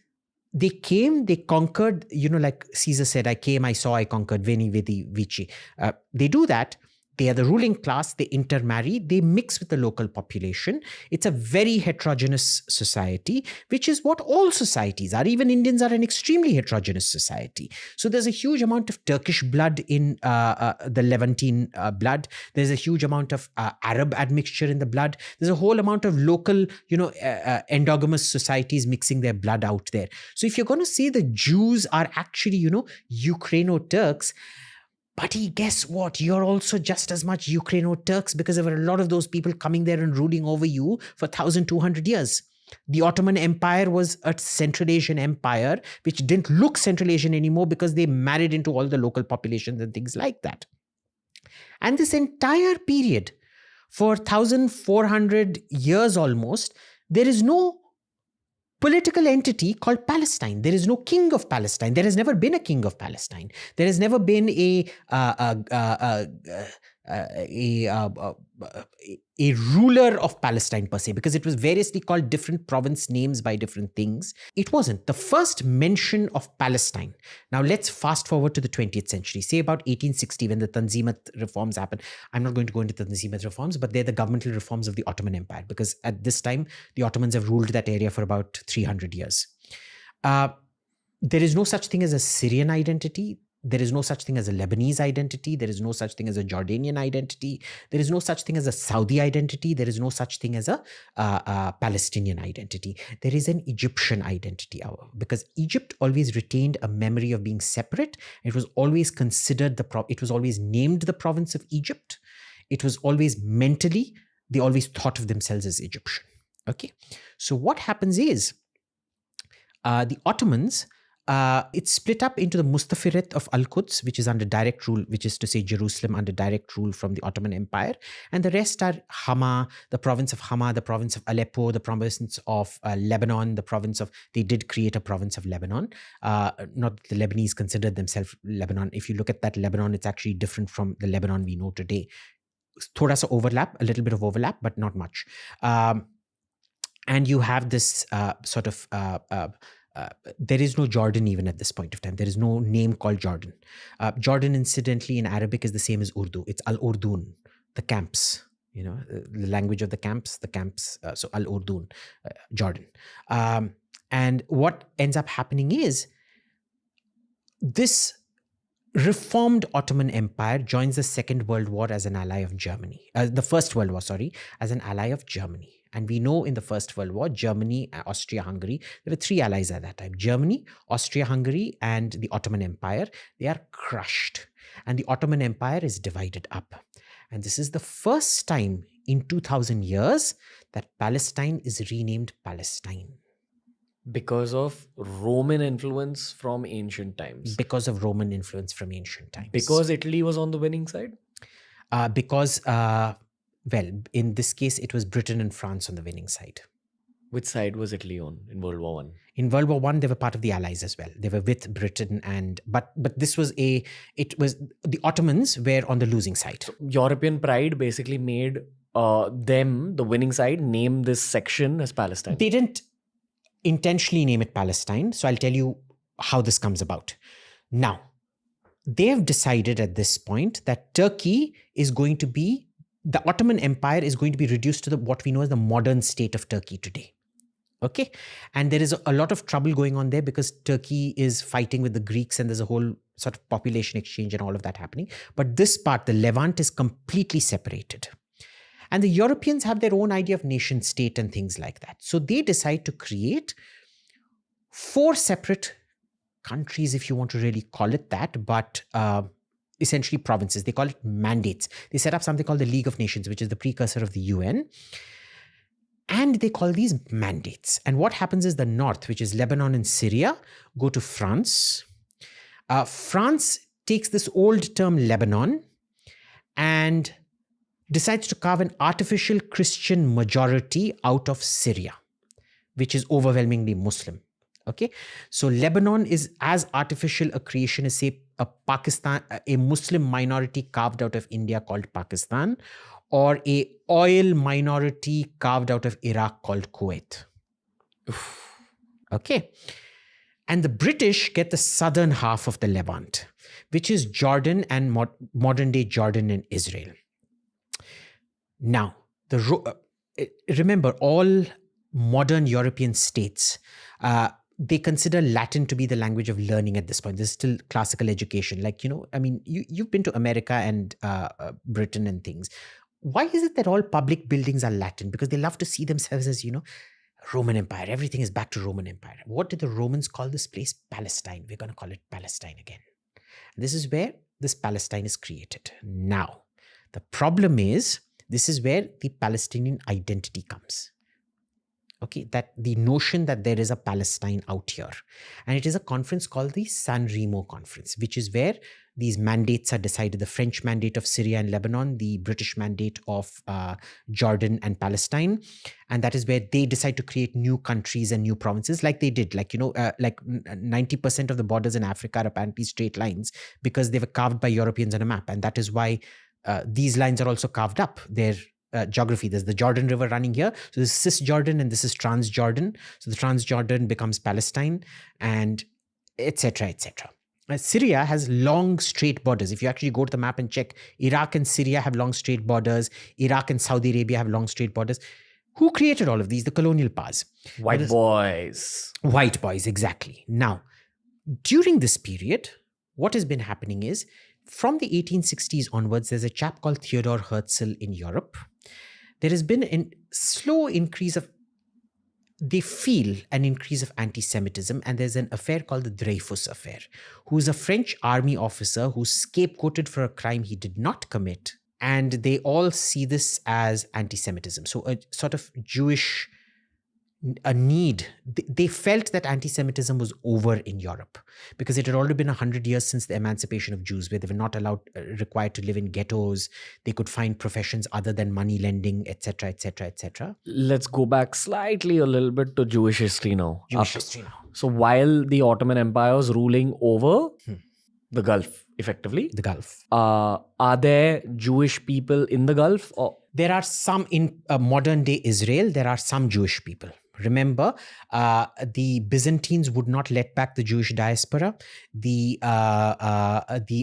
they came, they conquered, like Caesar said, I came, I saw, I conquered, veni, vidi, vici. They do that. They are the ruling class, they intermarry, they mix with the local population. It's a very heterogeneous society, which is what all societies are. Even Indians are an extremely heterogeneous society. So there's a huge amount of Turkish blood in the Levantine blood. There's a huge amount of Arab admixture in the blood. There's a whole amount of local, endogamous societies mixing their blood out there. So if you're going to say the Jews are actually, Ukraino-Turks, buddy, guess what? You're also just as much Ukraino-Turks because there were a lot of those people coming there and ruling over you for 1,200 years. The Ottoman Empire was a Central Asian empire, which didn't look Central Asian anymore because they married into all the local populations and things like that. And this entire period, for 1,400 years almost, there is no political entity called Palestine. There is no king of Palestine. There has never been a king of Palestine. There has never been a ruler of Palestine per se, because it was variously called different province names by different things. It wasn't. The first mention of Palestine. Now let's fast forward to the 20th century, say about 1860 when the Tanzimat reforms happened. I'm not going to go into the Tanzimat reforms, but they're the governmental reforms of the Ottoman Empire, because at this time, the Ottomans have ruled that area for about 300 years. There is no such thing as a Syrian identity. There is no such thing as a Lebanese identity. There is no such thing as a Jordanian identity. There is no such thing as a Saudi identity. There is no such thing as a Palestinian identity. There is an Egyptian identity, because Egypt always retained a memory of being separate. It was always considered it was always named the province of Egypt. It was always mentally, they always thought of themselves as Egyptian. Okay. So what happens is the Ottomans, it's split up into the Mustafiret of Al-Quds, which is under direct rule, which is to say Jerusalem under direct rule from the Ottoman Empire. And the rest are Hama, the province of Hama, the province of Aleppo, the province of Lebanon, they did create a province of Lebanon. Not that the Lebanese considered themselves Lebanon. If you look at that Lebanon, it's actually different from the Lebanon we know today. Thoda sa overlap, a little bit of overlap, but not much. And you have this there is no Jordan even at this point of time. There is no name called Jordan. Jordan, incidentally, in Arabic is the same as Urdu. It's Al-Urdun, the camps, the language of the camps, so Al-Urdun, Jordan. And what ends up happening is this reformed Ottoman Empire joins the Second World War as an ally of Germany. The First World War, as an ally of Germany. And we know in the First World War, Germany, Austria-Hungary, there were three allies at that time. Germany, Austria-Hungary, and the Ottoman Empire. They are crushed. And the Ottoman Empire is divided up. And this is the first time in 2,000 years that Palestine is renamed Palestine. Because of Roman influence from ancient times. Because of Roman influence from ancient times. Because Italy was on the winning side? In this case, it was Britain and France on the winning side. Which side was Italy on in World War I? In World War I, they were part of the Allies as well. They were with Britain but this was the Ottomans were on the losing side. So European pride basically made them, the winning side, name this section as Palestine. They didn't intentionally name it Palestine. So I'll tell you how this comes about. Now, they have decided at this point that Turkey is going to be, the Ottoman Empire is going to be reduced to what we know as the modern state of Turkey today. Okay. And there is a lot of trouble going on there because Turkey is fighting with the Greeks and there's a whole sort of population exchange and all of that happening. But this part, the Levant, is completely separated. And the Europeans have their own idea of nation state and things like that. So they decide to create 4 separate countries, if you want to really call it that, but essentially provinces. They call it mandates. They set up something called the League of Nations, which is the precursor of the UN. And they call these mandates. And what happens is the north, which is Lebanon and Syria, go to France. France takes this old term Lebanon and decides to carve an artificial Christian majority out of Syria, which is overwhelmingly Muslim. Okay, so Lebanon is as artificial a creation as, say, a Muslim minority carved out of India called Pakistan, or a oil minority carved out of Iraq called Kuwait. Okay, and the British get the southern half of the Levant, which is Jordan and modern day Jordan and Israel. Now, remember, all modern European states, they consider Latin to be the language of learning at this point. There's still classical education. Like, you've been to America and Britain and things. Why is it that all public buildings are Latin? Because they love to see themselves as, Roman Empire. Everything is back to Roman Empire. What did the Romans call this place? Palestine. We're going to call it Palestine again. And this is where this Palestine is created. Now, the problem is, this is where the Palestinian identity comes. Okay, that the notion that there is a Palestine out here. And it is a conference called the San Remo Conference, which is where these mandates are decided. The French mandate of Syria and Lebanon, the British mandate of Jordan and Palestine. And that is where they decide to create new countries and new provinces like they did. Like 90% of the borders in Africa are apparently straight lines because they were carved by Europeans on a map. And that is why these lines are also carved up. They're geography. There's the Jordan River running here. So this is Cisjordan and this is Transjordan. So the Transjordan becomes Palestine and etc. etc. Syria has long straight borders. If you actually go to the map and check, Iraq and Syria have long straight borders. Iraq and Saudi Arabia have long straight borders. Who created all of these? The colonial powers. White boys. White boys, exactly. Now, during this period, what has been happening is, from the 1860s onwards, there's a chap called Theodor Herzl in Europe. There has been a slow increase of, they feel an increase of anti-Semitism, and there's an affair called the Dreyfus Affair, who's a French army officer who's scapegoated for a crime he did not commit, and they all see this as anti-Semitism. So a sort of Jewish, a need. They felt that anti-Semitism was over in Europe because it had already been 100 years since the emancipation of Jews, where they were not required to live in ghettos. They could find professions other than money lending, etc., etc., etc. Let's go back slightly a little bit to Jewish history now. History now. So while the Ottoman Empire was ruling over the Gulf, effectively. The Gulf. Are there Jewish people in the Gulf? Or? There are some in modern day Israel. There are some Jewish people. Remember, the Byzantines would not let back the Jewish diaspora. The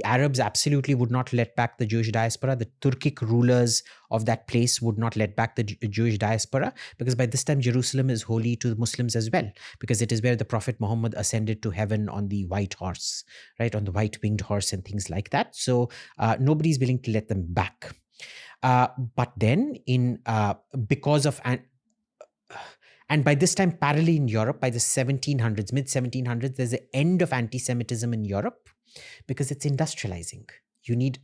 Arabs absolutely would not let back the Jewish diaspora. The Turkic rulers of that place would not let back the Jewish diaspora, because by this time Jerusalem is holy to the Muslims as well, because it is where the Prophet Muhammad ascended to heaven on the white horse, right, on the white winged horse and things like that. So nobody's willing to let them back. But then because of and by this time, parallelly in Europe, by the 1700s, mid-1700s, there's an end of anti-Semitism in Europe because it's industrializing. You need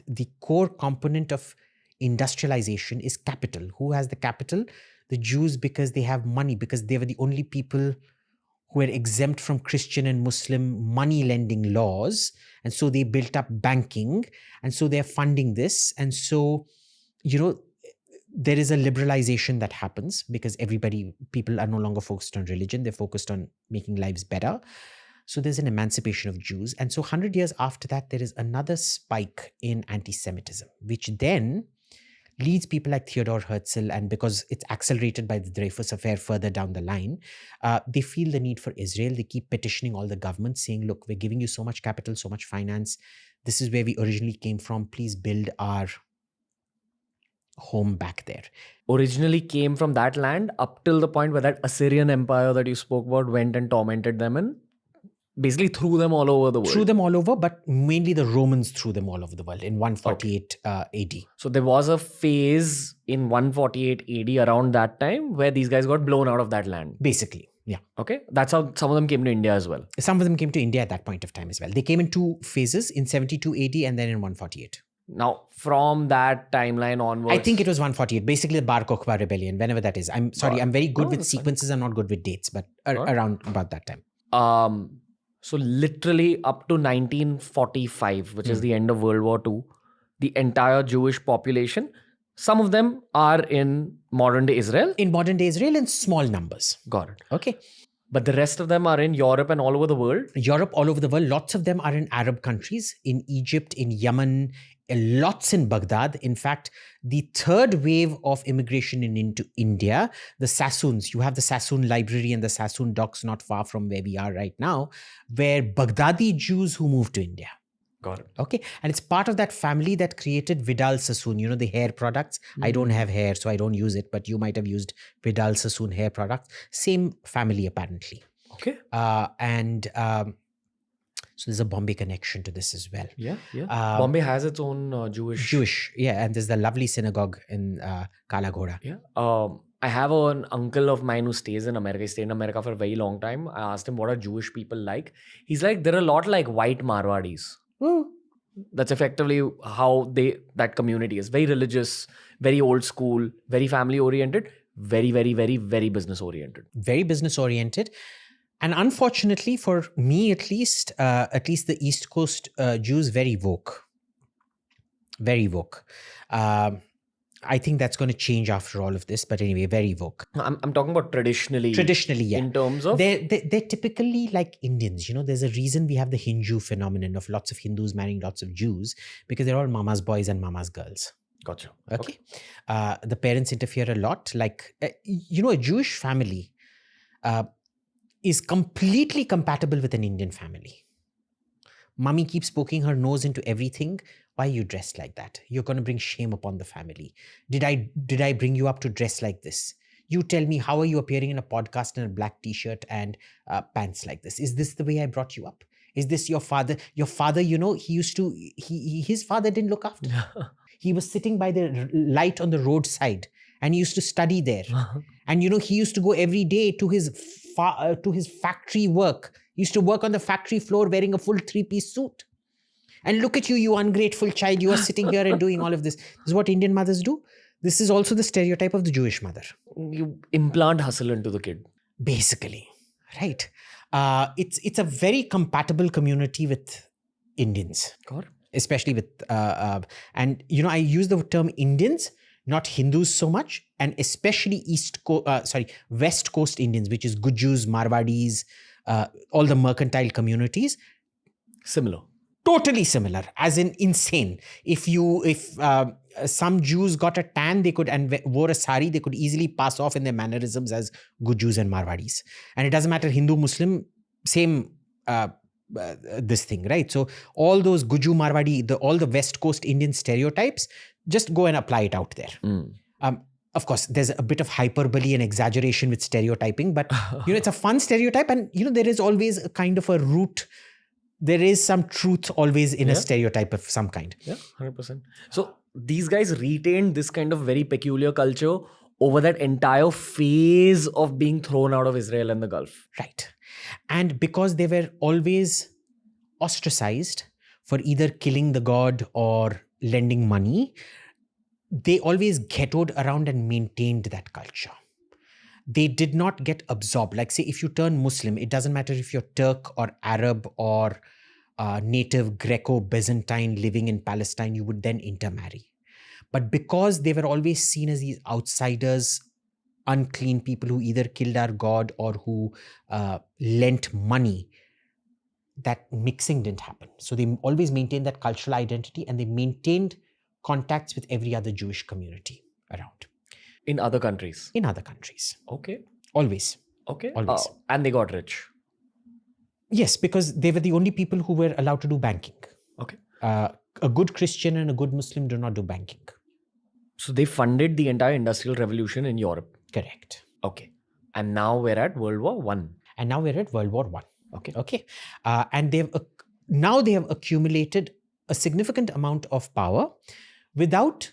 the core component of industrialization is capital. Who has the capital? The Jews, because they have money, because they were the only people who were exempt from Christian and Muslim money lending laws. And so they built up banking. And so they're funding this. And so, there is a liberalization that happens because people are no longer focused on religion. They're focused on making lives better. So there's an emancipation of Jews. And so 100 years after that, there is another spike in anti-Semitism, which then leads people like Theodor Herzl, and because it's accelerated by the Dreyfus Affair further down the line, they feel the need for Israel. They keep petitioning all the governments saying, look, we're giving you so much capital, so much finance. This is where we originally came from. Please build our home back there. Originally came from that land up till the point where that Assyrian Empire that you spoke about went and tormented them and basically threw them all over the world. Threw them all over, but mainly the Romans threw them all over the world in 148 AD. So there was a phase in 148 AD around that time where these guys got blown out of that land. Basically, yeah. Okay. That's how some of them came to India as well. Some of them came to India at that point of time as well. They came in two phases, in 72 AD and then in 148. Now, from that timeline onwards... I think it was 148, basically the Bar Kokhba rebellion, whenever that is. I'm sorry, I'm very good with sequences. I'm not good with dates, but around about that time. So literally up to 1945, which is the end of World War II, the entire Jewish population, some of them are in modern day Israel. In modern day Israel in small numbers. Got it. Okay. But the rest of them are in Europe and all over the world? Europe, all over the world. Lots of them are in Arab countries, in Egypt, in Yemen, lots in Baghdad. In fact, the third wave of immigration into India, the Sassoons, you have the Sassoon library and the Sassoon docks not far from where we are right now, where Baghdadi Jews who moved to India. Got it. Okay. And it's part of that family that created Vidal Sassoon, the hair products. I don't have hair, so I don't use it, but you might have used Vidal Sassoon hair products. Same family, apparently. Okay. So there's a Bombay connection to this as well. Yeah. Bombay has its own Jewish, yeah. And there's the lovely synagogue in Kala Ghoda. Yeah. I have an uncle of mine who stays in America. He stayed in America for a very long time. I asked him, what are Jewish people like? He's like, they're a lot like white Marwadis. That's effectively how that community is. Very religious, very old school, very family oriented, very, very, very, very business oriented. Very business oriented. And unfortunately, for me at least the East Coast Jews, very woke. Very woke. I think that's going to change after all of this. But anyway, very woke. I'm talking about traditionally. Traditionally, yeah. In terms of... They're typically like Indians. There's a reason we have the Hindu phenomenon of lots of Hindus marrying lots of Jews, because they're all mama's boys and mama's girls. Gotcha. Okay. The parents interfere a lot. Like, a Jewish family is completely compatible with an Indian family. Mummy keeps poking her nose into everything. Why are you dressed like that? You're going to bring shame upon the family. Did I bring you up to dress like this? You tell me, how are you appearing in a podcast in a black t-shirt and pants like this? Is this the way I brought you up? Is this your father? Your father, his father didn't look after him. He was sitting by the light on the roadside and he used to study there. And, he used to go every day to his factory work. He used to work on the factory floor wearing a full 3-piece suit. And look at you, you ungrateful child. You are sitting here and doing all of this. This is what Indian mothers do. This is also the stereotype of the Jewish mother. You implant hustle into the kid. Basically, right? It's a very compatible community with Indians. God. Especially with, and I use the term Indians, not Hindus so much, and especially West Coast Indians, which is Gujus, Marwadis, all the mercantile communities. Similar. Totally similar, as in insane. If some Jews got a tan, they could, and wore a sari, they could easily pass off in their mannerisms as Gujus and Marwadis. And it doesn't matter, Hindu, Muslim, same this thing, right? So all those Guju, Marwadi, all the West Coast Indian stereotypes, just go and apply it out there. Of course, there's a bit of hyperbole and exaggeration with stereotyping, but it's a fun stereotype, and there is always a kind of a root. There is some truth always in a stereotype of some kind. Yeah, 100%. So these guys retained this kind of very peculiar culture over that entire phase of being thrown out of Israel and the Gulf. Right. And because they were always ostracized for either killing the god or lending money, they always ghettoed around and maintained that culture. They did not get absorbed. Like, say, if you turn Muslim, it doesn't matter if you're Turk or Arab or native Greco-Byzantine living in Palestine, you would then intermarry. But because they were always seen as these outsiders, unclean people who either killed our god or who lent money, that mixing didn't happen. So they always maintained that cultural identity, and they maintained contacts with every other Jewish community around. In other countries? In other countries. Okay. Always. Okay. Always. And they got rich? Yes, because they were the only people who were allowed to do banking. Okay. A good Christian and a good Muslim do not do banking. So they funded the entire industrial revolution in Europe? Correct. Okay. And now we're at World War I? And now we're at World War I. Okay. Okay. And now they have accumulated a significant amount of power without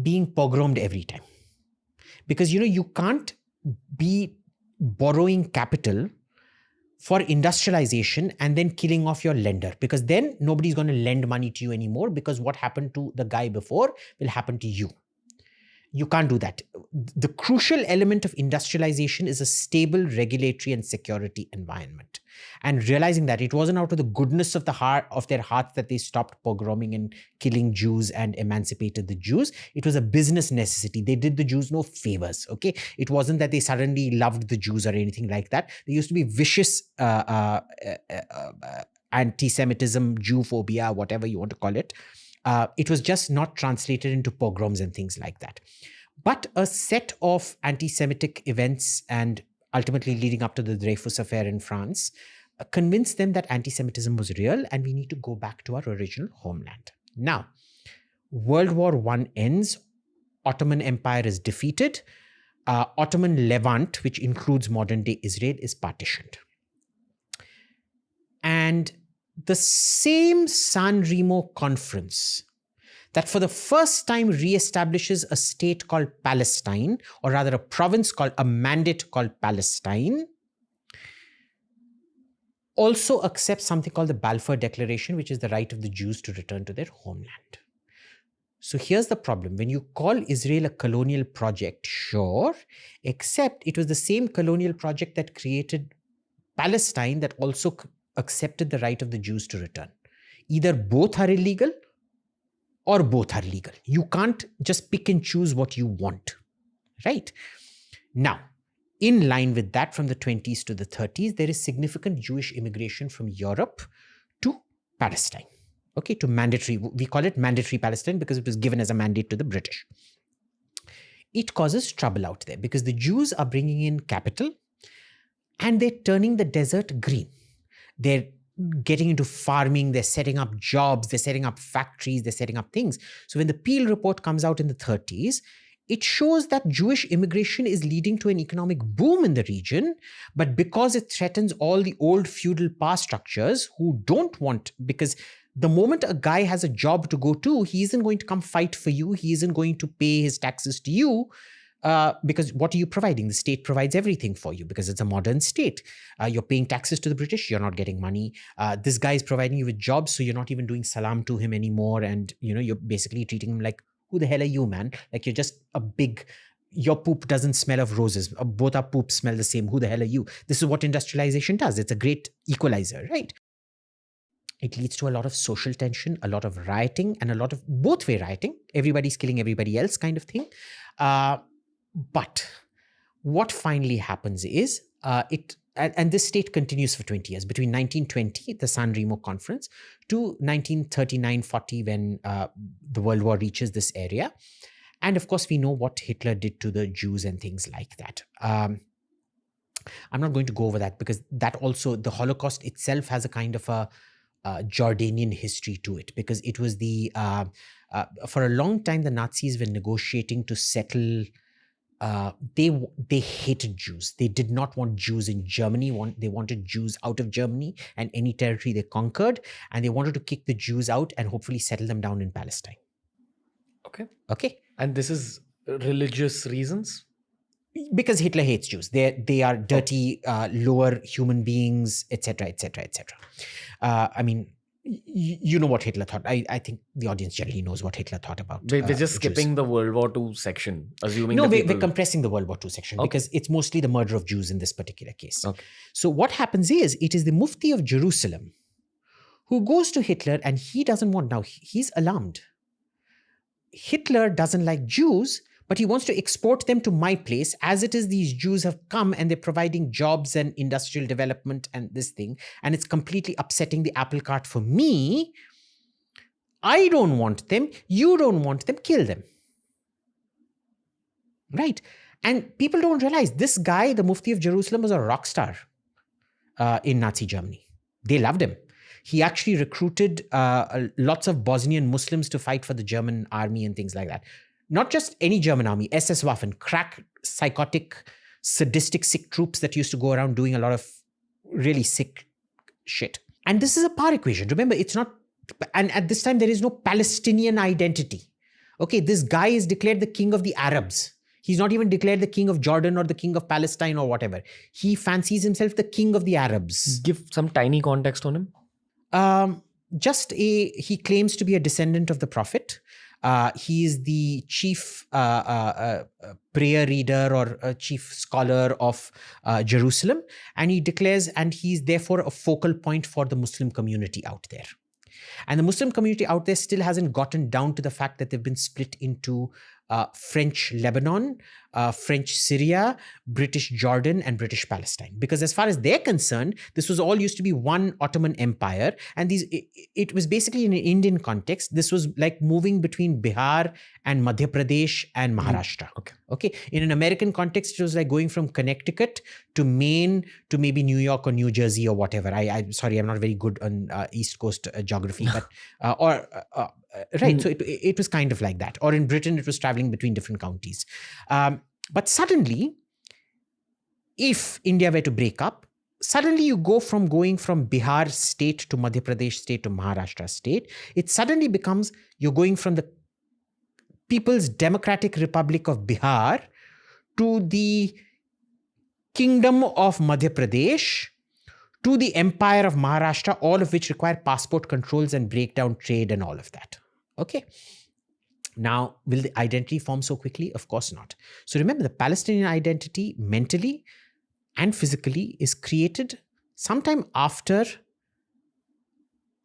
being pogromed every time. Because, you can't be borrowing capital for industrialization and then killing off your lender, because then nobody's going to lend money to you anymore, because what happened to the guy before will happen to you. You can't do that. The crucial element of industrialization is a stable regulatory and security environment. And realizing that it wasn't out of the goodness of their hearts that they stopped pogroming and killing Jews and emancipated the Jews. It was a business necessity. They did the Jews no favors. Okay, it wasn't that they suddenly loved the Jews or anything like that. There used to be vicious anti-Semitism, Jew-phobia, whatever you want to call it. It was just not translated into pogroms and things like that. But a set of anti-Semitic events, and ultimately leading up to the Dreyfus affair in France, convinced them that anti-Semitism was real and we need to go back to our original homeland. Now, World War I ends, Ottoman Empire is defeated, Ottoman Levant, which includes modern-day Israel, is partitioned. And the same San Remo conference that for the first time reestablishes a state called Palestine, or rather a province called, a mandate called Palestine, also accepts something called the Balfour Declaration, which is the right of the Jews to return to their homeland. So here's the problem. When you call Israel a colonial project, sure, except it was the same colonial project that created Palestine that also accepted the right of the Jews to return. Either both are illegal or both are legal. You can't just pick and choose what you want, right? Now, in line with that, from the 20s to the 30s, there is significant Jewish immigration from Europe to Palestine. Okay, to mandatory, we call it mandatory Palestine because it was given as a mandate to the British. It causes trouble out there because the Jews are bringing in capital and they're turning the desert green. They're getting into farming, they're setting up jobs, they're setting up factories, they're setting up things. So when the Peel report comes out in the 30s, it shows that Jewish immigration is leading to an economic boom in the region, but because it threatens all the old feudal power structures who don't want, because the moment a guy has a job to go to, he isn't going to come fight for you, he isn't going to pay his taxes to you, because what are you providing? The state provides everything for you because it's a modern state. You're paying taxes to the British, you're not getting money. This guy is providing you with jobs, so you're not even doing salam to him anymore, and you're basically treating him like, who the hell are you, man? Like you're just a big, your poop doesn't smell of roses. Both our poops smell the same. Who the hell are you? This is what industrialization does. It's a great equalizer, right? It leads to a lot of social tension, a lot of rioting, and a lot of both-way rioting. Everybody's killing everybody else kind of thing. But what finally happens is, and this state continues for 20 years, between 1920, the San Remo Conference, to 1939-40, when the World War reaches this area. And of course, we know what Hitler did to the Jews and things like that. I'm not going to go over that because that also, the Holocaust itself has a kind of a Jordanian history to it, because it was for a long time, the Nazis were negotiating to settle. They hated Jews. They did not want Jews in Germany. They wanted Jews out of Germany and any territory they conquered. And they wanted to kick the Jews out and hopefully settle them down in Palestine. Okay. And this is religious reasons? Because Hitler hates Jews. They are dirty, lower human beings, etc., etc., etc. I mean, you know what Hitler thought. I think the audience generally knows what Hitler thought about. We're just skipping the World War II section, assuming. No, we're compressing the World War II section because it's mostly the murder of Jews in this particular case. Okay. So what happens is, it is the Mufti of Jerusalem who goes to Hitler, and he doesn't want, now he's alarmed. Hitler doesn't like Jews, but he wants to export them to my place. As it is, these Jews have come and they're providing jobs and industrial development and this thing, and it's completely upsetting the apple cart for me. I don't want them. You don't want them. Kill them. Right? And people don't realize this guy, the Mufti of Jerusalem, was a rock star in Nazi Germany. They loved him. He actually recruited lots of Bosnian Muslims to fight for the German army and things like that. Not just any German army, SS Waffen, crack, psychotic, sadistic, sick troops that used to go around doing a lot of really sick shit. And this is a power equation. Remember, it's not, and at this time, there is no Palestinian identity. Okay, this guy is declared the king of the Arabs. He's not even declared the king of Jordan or the king of Palestine or whatever. He fancies himself the king of the Arabs. Give some tiny context on him. He claims to be a descendant of the Prophet. He is the chief prayer reader or chief scholar of Jerusalem, and he declares, and he's therefore a focal point for the Muslim community out there. And the Muslim community out there still hasn't gotten down to the fact that they've been split into French Lebanon, French Syria, British Jordan, and British Palestine. Because as far as they're concerned, this was all used to be one Ottoman Empire. And it was basically in an Indian context. This was like moving between Bihar and Madhya Pradesh and Maharashtra. Okay. In an American context, it was like going from Connecticut to Maine to maybe New York or New Jersey or whatever. I'm sorry, I'm not very good on East Coast geography, but right. So it was kind of like that. Or in Britain, it was traveling between different counties. But suddenly, if India were to break up, suddenly you go from going from Bihar state to Madhya Pradesh state to Maharashtra state. It suddenly becomes you're going from the People's Democratic Republic of Bihar to the Kingdom of Madhya Pradesh to the Empire of Maharashtra, all of which require passport controls and break down trade and all of that. Okay. Now, will the identity form so quickly? Of course not. So remember, the Palestinian identity mentally and physically is created sometime after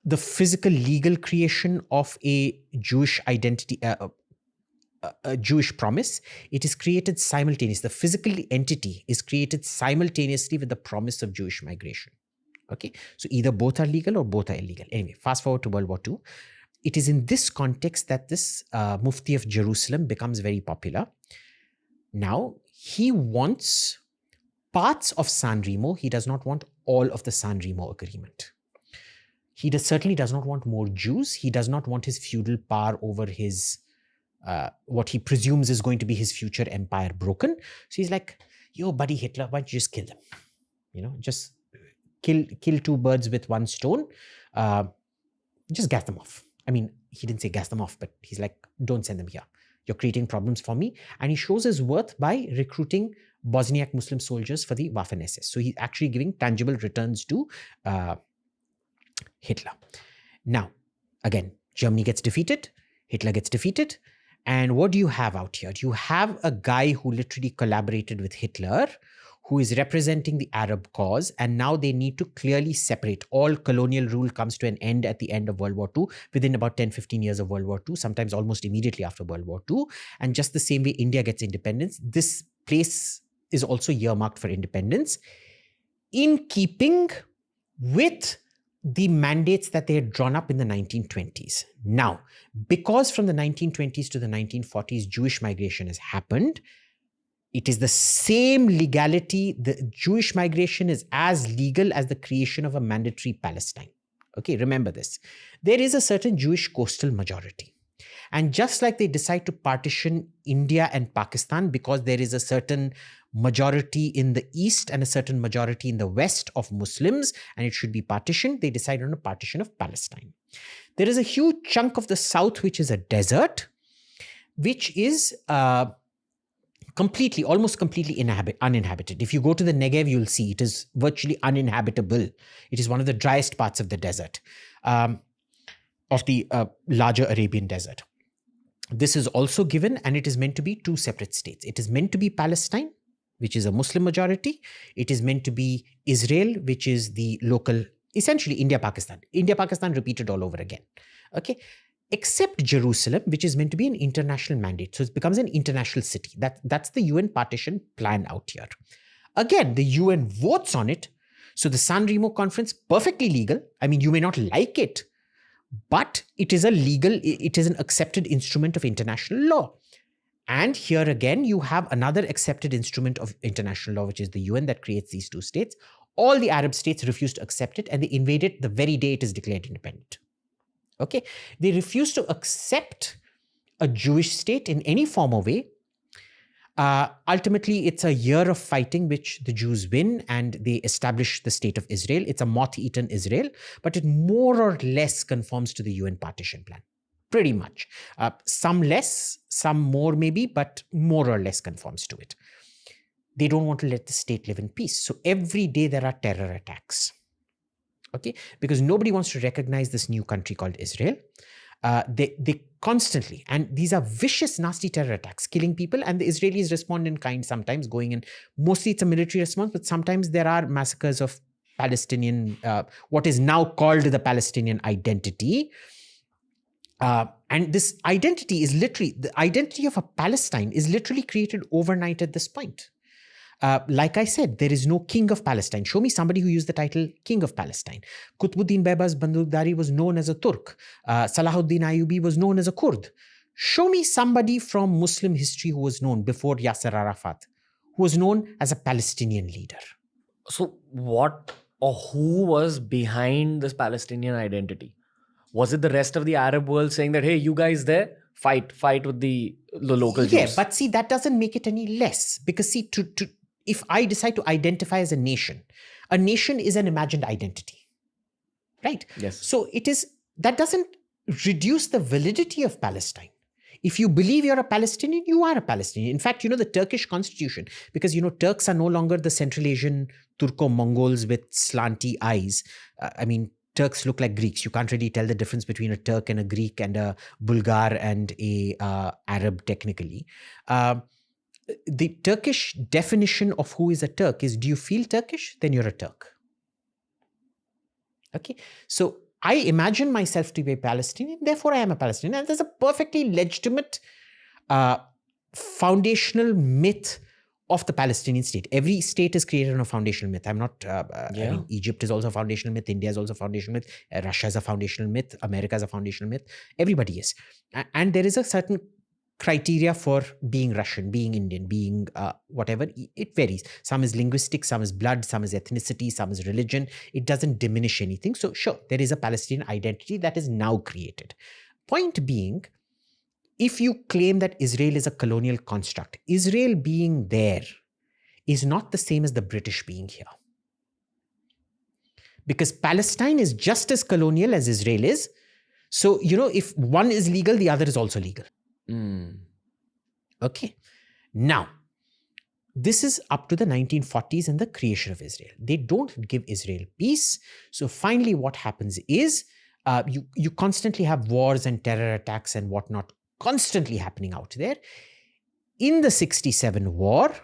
the physical legal creation of a Jewish identity, a Jewish promise. It is created simultaneously. The physical entity is created simultaneously with the promise of Jewish migration. Okay, so either both are legal or both are illegal. Anyway, fast forward to World War II. It is in this context that this Mufti of Jerusalem becomes very popular. Now, he wants parts of San Remo. He does not want all of the San Remo agreement. He certainly does not want more Jews. He does not want his feudal power over his, what he presumes is going to be his future empire broken. So he's like, yo, buddy Hitler, why don't you just kill them? You know, just kill two birds with one stone. Just gas them off. I mean, he didn't say gas them off, but he's like, don't send them here. You're creating problems for me. And he shows his worth by recruiting Bosniak Muslim soldiers for the Waffen-SS. So he's actually giving tangible returns to Hitler. Now, again, Germany gets defeated. Hitler gets defeated. And what do you have out here? You have a guy who literally collaborated with Hitler, who is representing the Arab cause, and now they need to clearly separate. All colonial rule comes to an end at the end of World War II, within about 10, 15 years of World War II, sometimes almost immediately after World War II. And just the same way India gets independence, this place is also earmarked for independence, in keeping with the mandates that they had drawn up in the 1920s. Now, because from the 1920s to the 1940s, Jewish migration has happened, it is the same legality. The Jewish migration is as legal as the creation of a mandatory Palestine. Okay, remember this. There is a certain Jewish coastal majority. And just like they decide to partition India and Pakistan because there is a certain majority in the east and a certain majority in the west of Muslims, and it should be partitioned, they decide on a partition of Palestine. There is a huge chunk of the south which is a desert, which is almost completely uninhabited. If you go to the Negev, you'll see it is virtually uninhabitable. It is one of the driest parts of the desert, of the larger Arabian desert. This is also given, and it is meant to be two separate states. It is meant to be Palestine, which is a Muslim majority. It is meant to be Israel, which is the local, essentially India-Pakistan. India-Pakistan repeated all over again. Okay. Except Jerusalem, which is meant to be an international mandate. So it becomes an international city. That's the UN partition plan out here. Again, the UN votes on it. So the San Remo conference, perfectly legal. I mean, you may not like it, but it is an accepted instrument of international law. And here again, you have another accepted instrument of international law, which is the UN that creates these two states. All the Arab states refuse to accept it, and they invade it the very day it is declared independent. Okay, they refuse to accept a Jewish state in any form or way. Ultimately, it's a year of fighting which the Jews win, and they establish the state of Israel. It's a moth-eaten Israel, but it more or less conforms to the UN partition plan. Pretty much. Some less, some more maybe, but more or less conforms to it. They don't want to let the state live in peace. So every day there are terror attacks. Okay, because nobody wants to recognize this new country called Israel. They constantly, and these are vicious, nasty terror attacks, killing people, and the Israelis respond in kind sometimes, going in. Mostly it's a military response, but sometimes there are massacres of Palestinian, what is now called the Palestinian identity. And this identity is literally, the identity of a Palestine is literally created overnight at this point. Like I said, there is no king of Palestine. Show me somebody who used the title king of Palestine. Qutbuddin Baiba's Bandukdari was known as a Turk. Salahuddin Ayyubi was known as a Kurd. Show me somebody from Muslim history who was known before Yasser Arafat, who was known as a Palestinian leader. So what or who was behind this Palestinian identity? Was it the rest of the Arab world saying that, hey, you guys there, fight with the local Jews? Yeah, but see, that doesn't make it any less. Because see, if I decide to identify as a nation is an imagined identity, right? Yes. So that doesn't reduce the validity of Palestine. If you believe you're a Palestinian, you are a Palestinian. In fact, the Turkish constitution, because, Turks are no longer the Central Asian Turco-Mongols with slanty eyes. Turks look like Greeks. You can't really tell the difference between a Turk and a Greek and a Bulgar and a Arab technically. The Turkish definition of who is a Turk is, do you feel Turkish? Then you're a Turk. Okay. So I imagine myself to be a Palestinian, therefore I am a Palestinian. And there's a perfectly legitimate foundational myth of the Palestinian state. Every state is created on a foundational myth. Egypt is also a foundational myth. India is also a foundational myth. Russia is a foundational myth. America is a foundational myth. Everybody is. And there is a certain criteria for being Russian, being Indian, being whatever. It varies. Some is linguistic, some is blood, some is ethnicity, some is religion. It doesn't diminish anything. So sure, there is a Palestinian identity that is now created. Point being, if you claim that Israel is a colonial construct, Israel being there is not the same as the British being here. Because Palestine is just as colonial as Israel is. So, if one is legal, the other is also legal. Okay. Now, this is up to the 1940s and the creation of Israel. They don't give Israel peace. So finally, what happens is you constantly have wars and terror attacks and whatnot constantly happening out there. In the 67 war,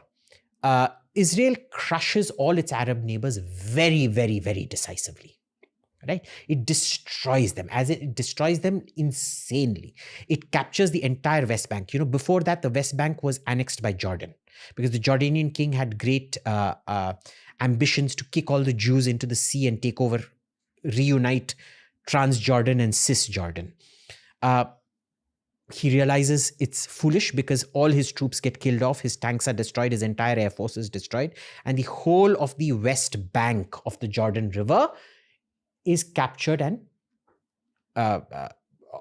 Israel crushes all its Arab neighbors very, very, very decisively. Right? It destroys them, it destroys them insanely. It captures the entire West Bank. Before that, the West Bank was annexed by Jordan because the Jordanian king had great ambitions to kick all the Jews into the sea and take over, reunite Transjordan and Cisjordan. He realizes it's foolish because all his troops get killed off, his tanks are destroyed, his entire air force is destroyed, and the whole of the West Bank of the Jordan River is captured and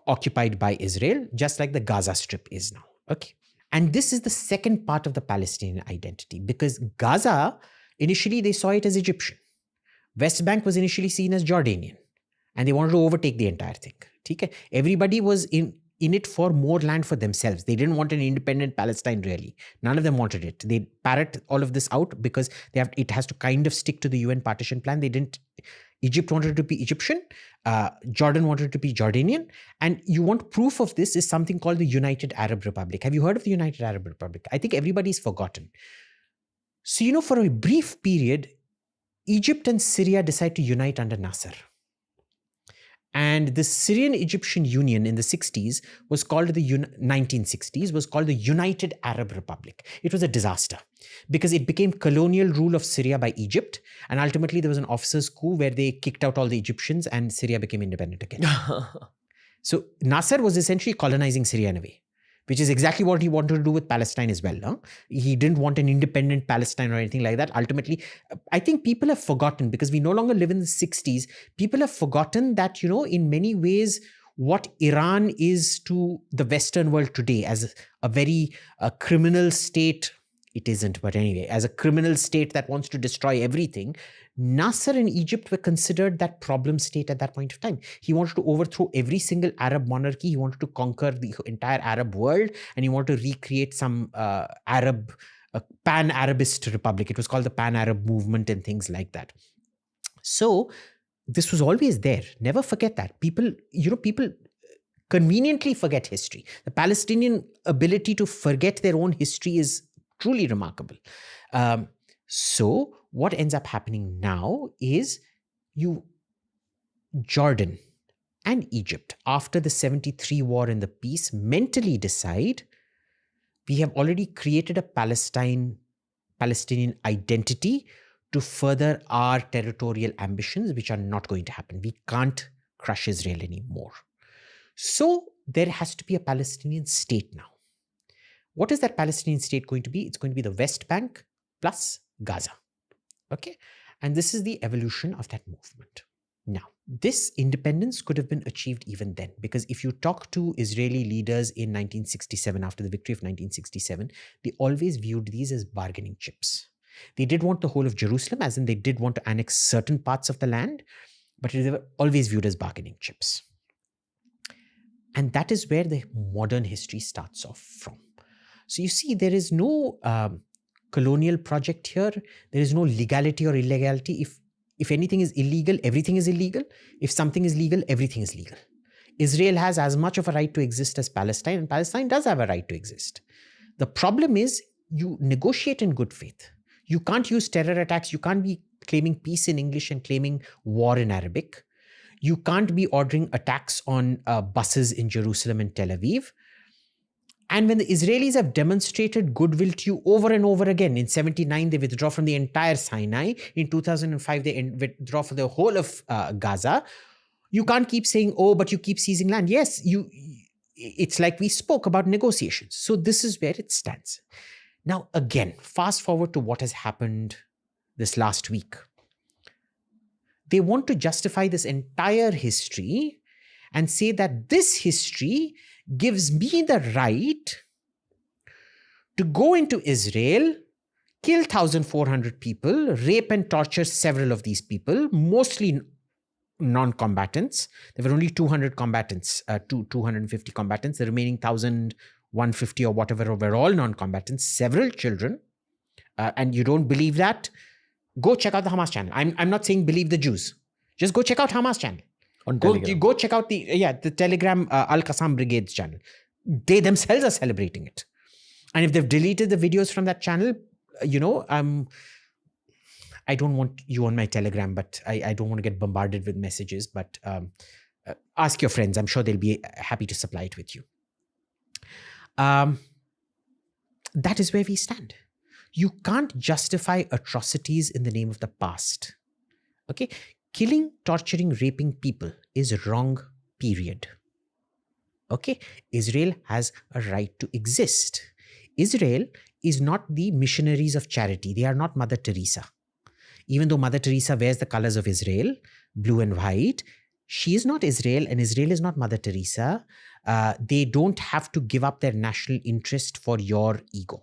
occupied by Israel, just like the Gaza Strip is now. Okay. And this is the second part of the Palestinian identity, because Gaza, initially they saw it as Egyptian. West Bank was initially seen as Jordanian, and they wanted to overtake the entire thing. Okay? Everybody was in it for more land for themselves. They didn't want an independent Palestine, really. None of them wanted it. They parrot all of this out because it has to kind of stick to the UN partition plan. Egypt wanted it to be Egyptian, Jordan wanted it to be Jordanian, and you want proof of this is something called the United Arab Republic. Have you heard of the United Arab Republic? I think everybody's forgotten. So, for a brief period, Egypt and Syria decide to unite under Nasser. And the Syrian-Egyptian Union in the 1960s was called the United Arab Republic. It was a disaster because it became colonial rule of Syria by Egypt. And ultimately, there was an officers' coup where they kicked out all the Egyptians and Syria became independent again. So Nasser was essentially colonizing Syria in a way, which is exactly what he wanted to do with Palestine as well. Huh? He didn't want an independent Palestine or anything like that. Ultimately, I think people have forgotten, because we no longer live in the 60s, people have forgotten that, in many ways, what Iran is to the Western world today as a very criminal state. It isn't, but anyway, as a criminal state that wants to destroy everything, Nasser and Egypt were considered that problem state at that point of time. He wanted to overthrow every single Arab monarchy. He wanted to conquer the entire Arab world, and he wanted to recreate some pan-Arabist republic. It was called the Pan-Arab movement and things like that. So this was always there. Never forget that. People conveniently forget history. The Palestinian ability to forget their own history is truly remarkable. So what ends up happening now is Jordan, and Egypt, after the 73 war and the peace, mentally decide we have already created a Palestinian identity to further our territorial ambitions, which are not going to happen. We can't crush Israel anymore. So there has to be a Palestinian state now. What is that Palestinian state going to be? It's going to be the West Bank plus Gaza. Okay? And this is the evolution of that movement. Now, this independence could have been achieved even then, because if you talk to Israeli leaders in 1967, after the victory of 1967, they always viewed these as bargaining chips. They did want the whole of Jerusalem, as in they did want to annex certain parts of the land, but they were always viewed as bargaining chips. And that is where the modern history starts off from. So you see, there is no colonial project here. There is no legality or illegality. If anything is illegal, everything is illegal. If something is legal, everything is legal. Israel has as much of a right to exist as Palestine, and Palestine does have a right to exist. The problem is you negotiate in good faith. You can't use terror attacks. You can't be claiming peace in English and claiming war in Arabic. You can't be ordering attacks on buses in Jerusalem and Tel Aviv. And when the Israelis have demonstrated goodwill to you over and over again, in 1979, they withdraw from the entire Sinai. In 2005, they withdraw from the whole of Gaza. You can't keep saying, oh, but you keep seizing land. Yes, it's like we spoke about negotiations. So this is where it stands. Now, again, fast forward to what has happened this last week. They want to justify this entire history and say that this history gives me the right to go into Israel, kill 1,400 people, rape and torture several of these people, mostly non-combatants. There were only 200 combatants, 250 combatants. The remaining 1,150 or whatever were all non-combatants, several children. And you don't believe that? Go check out the Hamas channel. I'm not saying believe the Jews. Just go check out Hamas channel. Go check out the Telegram Al-Qassam Brigade's channel. They themselves are celebrating it. And if they've deleted the videos from that channel, I don't want you on my Telegram, but I don't want to get bombarded with messages. But ask your friends. I'm sure they'll be happy to supply it with you. That is where we stand. You can't justify atrocities in the name of the past. Okay? Killing, torturing, raping people is wrong, period. Okay? Israel has a right to exist. Israel is not the missionaries of charity. They are not Mother Teresa. Even though Mother Teresa wears the colors of Israel, blue and white, she is not Israel, and Israel is not Mother Teresa. They don't have to give up their national interest for your ego.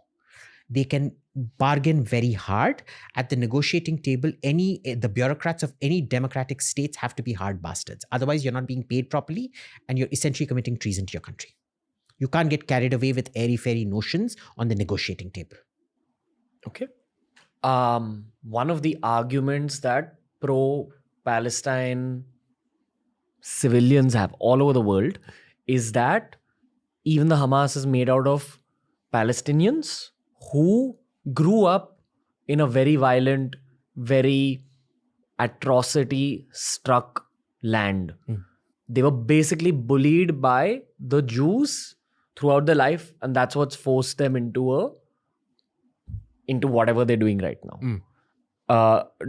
They can bargain very hard at the negotiating table. The bureaucrats of any democratic states have to be hard bastards. Otherwise, you're not being paid properly, and you're essentially committing treason to your country. You can't get carried away with airy-fairy notions on the negotiating table. Okay. One of the arguments that pro-Palestine civilians have all over the world is that even the Hamas is made out of Palestinians who grew up in a very violent, very atrocity-struck land. They were basically bullied by the Jews throughout their life, and that's what's forced them into whatever they're doing right now.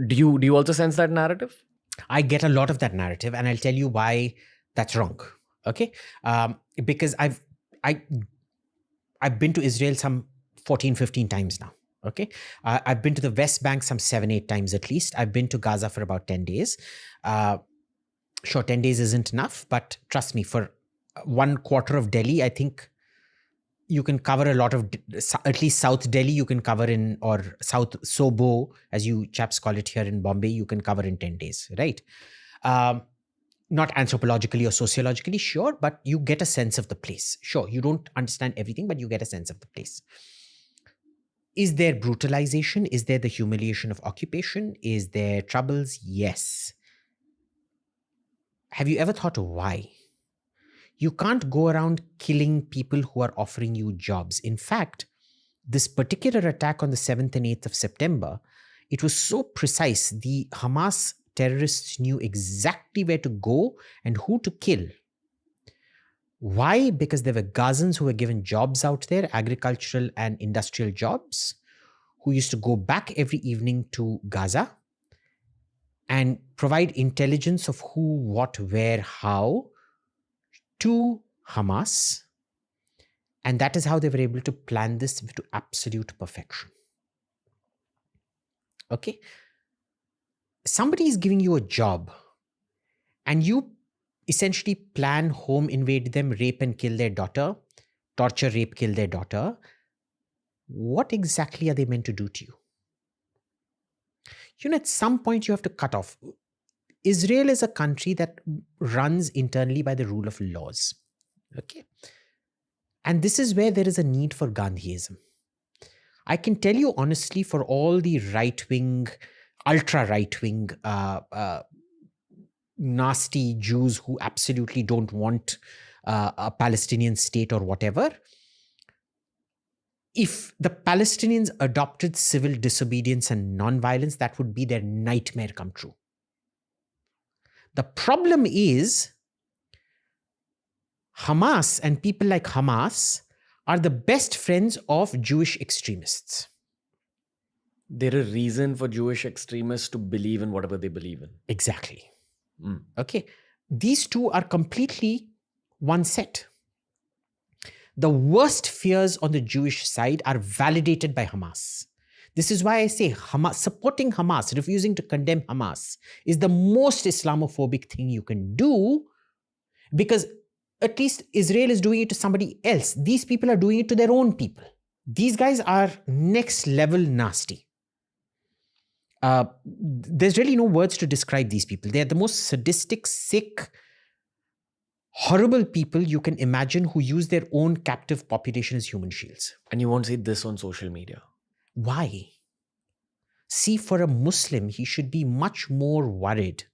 Do you also sense that narrative? I get a lot of that narrative, and I'll tell you why that's wrong. Okay, because I've been to Israel some 14, 15 times now. Okay, I've been to the West Bank some 7, 8 times at least. I've been to Gaza for about 10 days. Sure, 10 days isn't enough, but trust me, for 1/4 of Delhi, I think you can cover a lot of, at least South Delhi you can cover in, or South Sobo, as you chaps call it here in Bombay, you can cover in 10 days, right? Not anthropologically or sociologically, sure, but you get a sense of the place. Sure, you don't understand everything, but you get a sense of the place. Is there brutalization? Is there the humiliation of occupation? Is there troubles? Yes. Have you ever thought why? You can't go around killing people who are offering you jobs. In fact, this particular attack on the 7th and 8th of September, it was so precise. The Hamas terrorists knew exactly where to go and who to kill. Why? Because there were Gazans who were given jobs out there, agricultural and industrial jobs, who used to go back every evening to Gaza and provide intelligence of who, what, where, how to Hamas. And that is how they were able to plan this to absolute perfection. Okay? Somebody is giving you a job and you essentially plan, home invade them, rape and kill their daughter, torture, rape, kill their daughter. What exactly are they meant to do to you? At some point you have to cut off. Israel is a country that runs internally by the rule of laws. Okay? And this is where there is a need for Gandhiism. I can tell you honestly, for all the right-wing, ultra-right-wing, nasty Jews who absolutely don't want a Palestinian state or whatever, if the Palestinians adopted civil disobedience and non-violence, that would be their nightmare come true. The problem is Hamas and people like Hamas are the best friends of Jewish extremists. There is reason for Jewish extremists to believe in whatever they believe in. Exactly. Okay. These two are completely one set. The worst fears on the Jewish side are validated by Hamas. This is why I say Hamas, supporting Hamas, refusing to condemn Hamas is the most Islamophobic thing you can do, because at least Israel is doing it to somebody else. These people are doing it to their own people. These guys are next level nasty. There's really no words to describe these people. They're the most sadistic, sick, horrible people you can imagine, who use their own captive population as human shields. And you won't see this on social media. Why? See, for a Muslim, he should be much more worried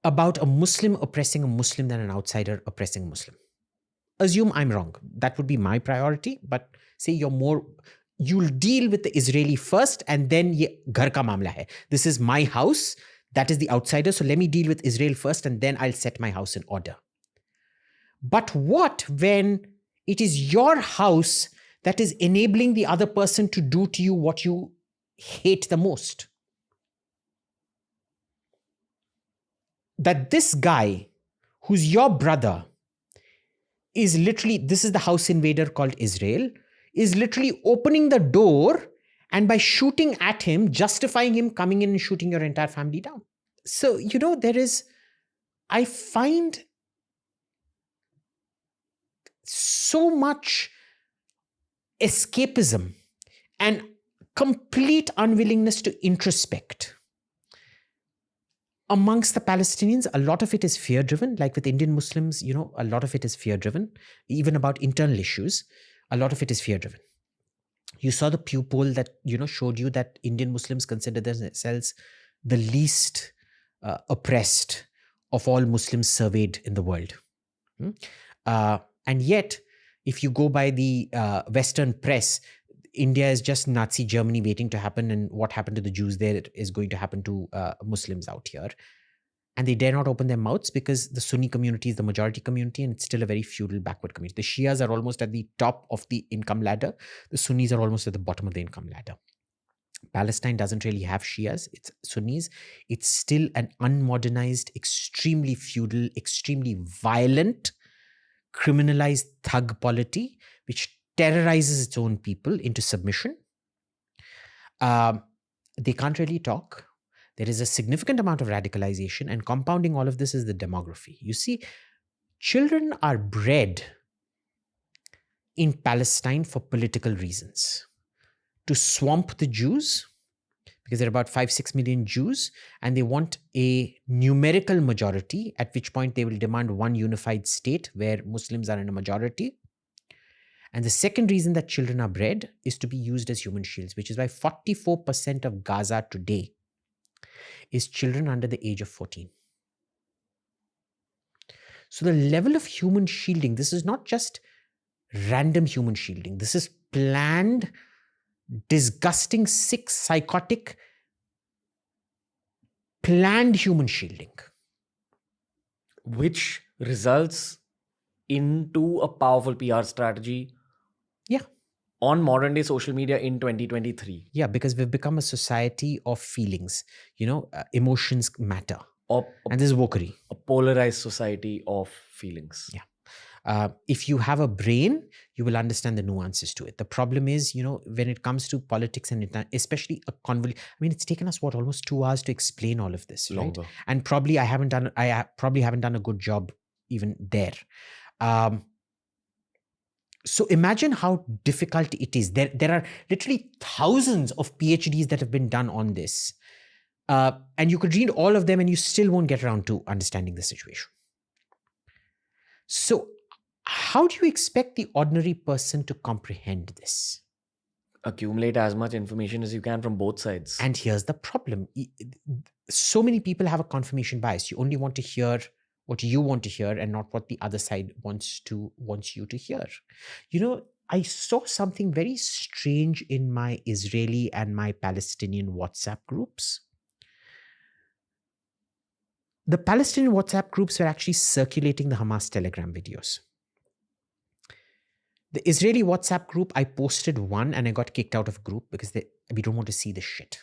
about a Muslim oppressing a Muslim than an outsider oppressing a Muslim. Assume I'm wrong. That would be my priority. But say you'll deal with the Israeli first, and then ye ghar ka mamla hai. This is my house. That is the outsider. So let me deal with Israel first, and then I'll set my house in order. But what when it is your house that is enabling the other person to do to you what you hate the most? That this guy, who's your brother, is literally, this is the house invader called Israel, is literally opening the door and by shooting at him, justifying him coming in and shooting your entire family down. So, I find so much escapism and complete unwillingness to introspect amongst the Palestinians. A lot of it is fear-driven. Like with Indian Muslims, a lot of it is fear-driven. Even about internal issues, a lot of it is fear-driven. You saw the Pew poll that, showed you that Indian Muslims consider themselves the least oppressed of all Muslims surveyed in the world. And yet, if you go by the Western press, India is just Nazi Germany waiting to happen, and what happened to the Jews there is going to happen to Muslims out here. And they dare not open their mouths because the Sunni community is the majority community, and it's still a very feudal, backward community. The Shias are almost at the top of the income ladder. The Sunnis are almost at the bottom of the income ladder. Palestine doesn't really have Shias. It's Sunnis. It's still an unmodernized, extremely feudal, extremely violent, criminalized thug polity, which terrorizes its own people into submission. They can't really talk. There is a significant amount of radicalization, and compounding all of this is the demography. You see, children are bred in Palestine for political reasons. To swamp the Jews, because there are about 5-6 million Jews, and they want a numerical majority, at which point they will demand one unified state where Muslims are in a majority. And the second reason that children are bred is to be used as human shields, which is why 44% of Gaza today is children under the age of 14. So the level of human shielding, this is not just random human shielding. This is planned, disgusting, sick, psychotic planned human shielding. Which results into a powerful PR strategy Yeah. on modern day social media in 2023. Yeah, because we've become a society of feelings. Emotions matter. And this is wokery. A polarized society of feelings. Yeah. If you have a brain, you will understand the nuances to it. The problem is, when it comes to politics and especially it's taken us almost 2 hours to explain all of this, Longer. right? And probably I probably haven't done a good job even there. So imagine how difficult it is. There are literally thousands of PhDs that have been done on this. And you could read all of them and you still won't get around to understanding the situation. So how do you expect the ordinary person to comprehend this? Accumulate as much information as you can from both sides. And here's the problem. So many people have a confirmation bias. You only want to hear what you want to hear and not what the other side wants you to hear. I saw something very strange in my Israeli and my Palestinian WhatsApp groups. The Palestinian WhatsApp groups were actually circulating the Hamas Telegram videos. The Israeli WhatsApp group, I posted one and I got kicked out of a group because we don't want to see this shit.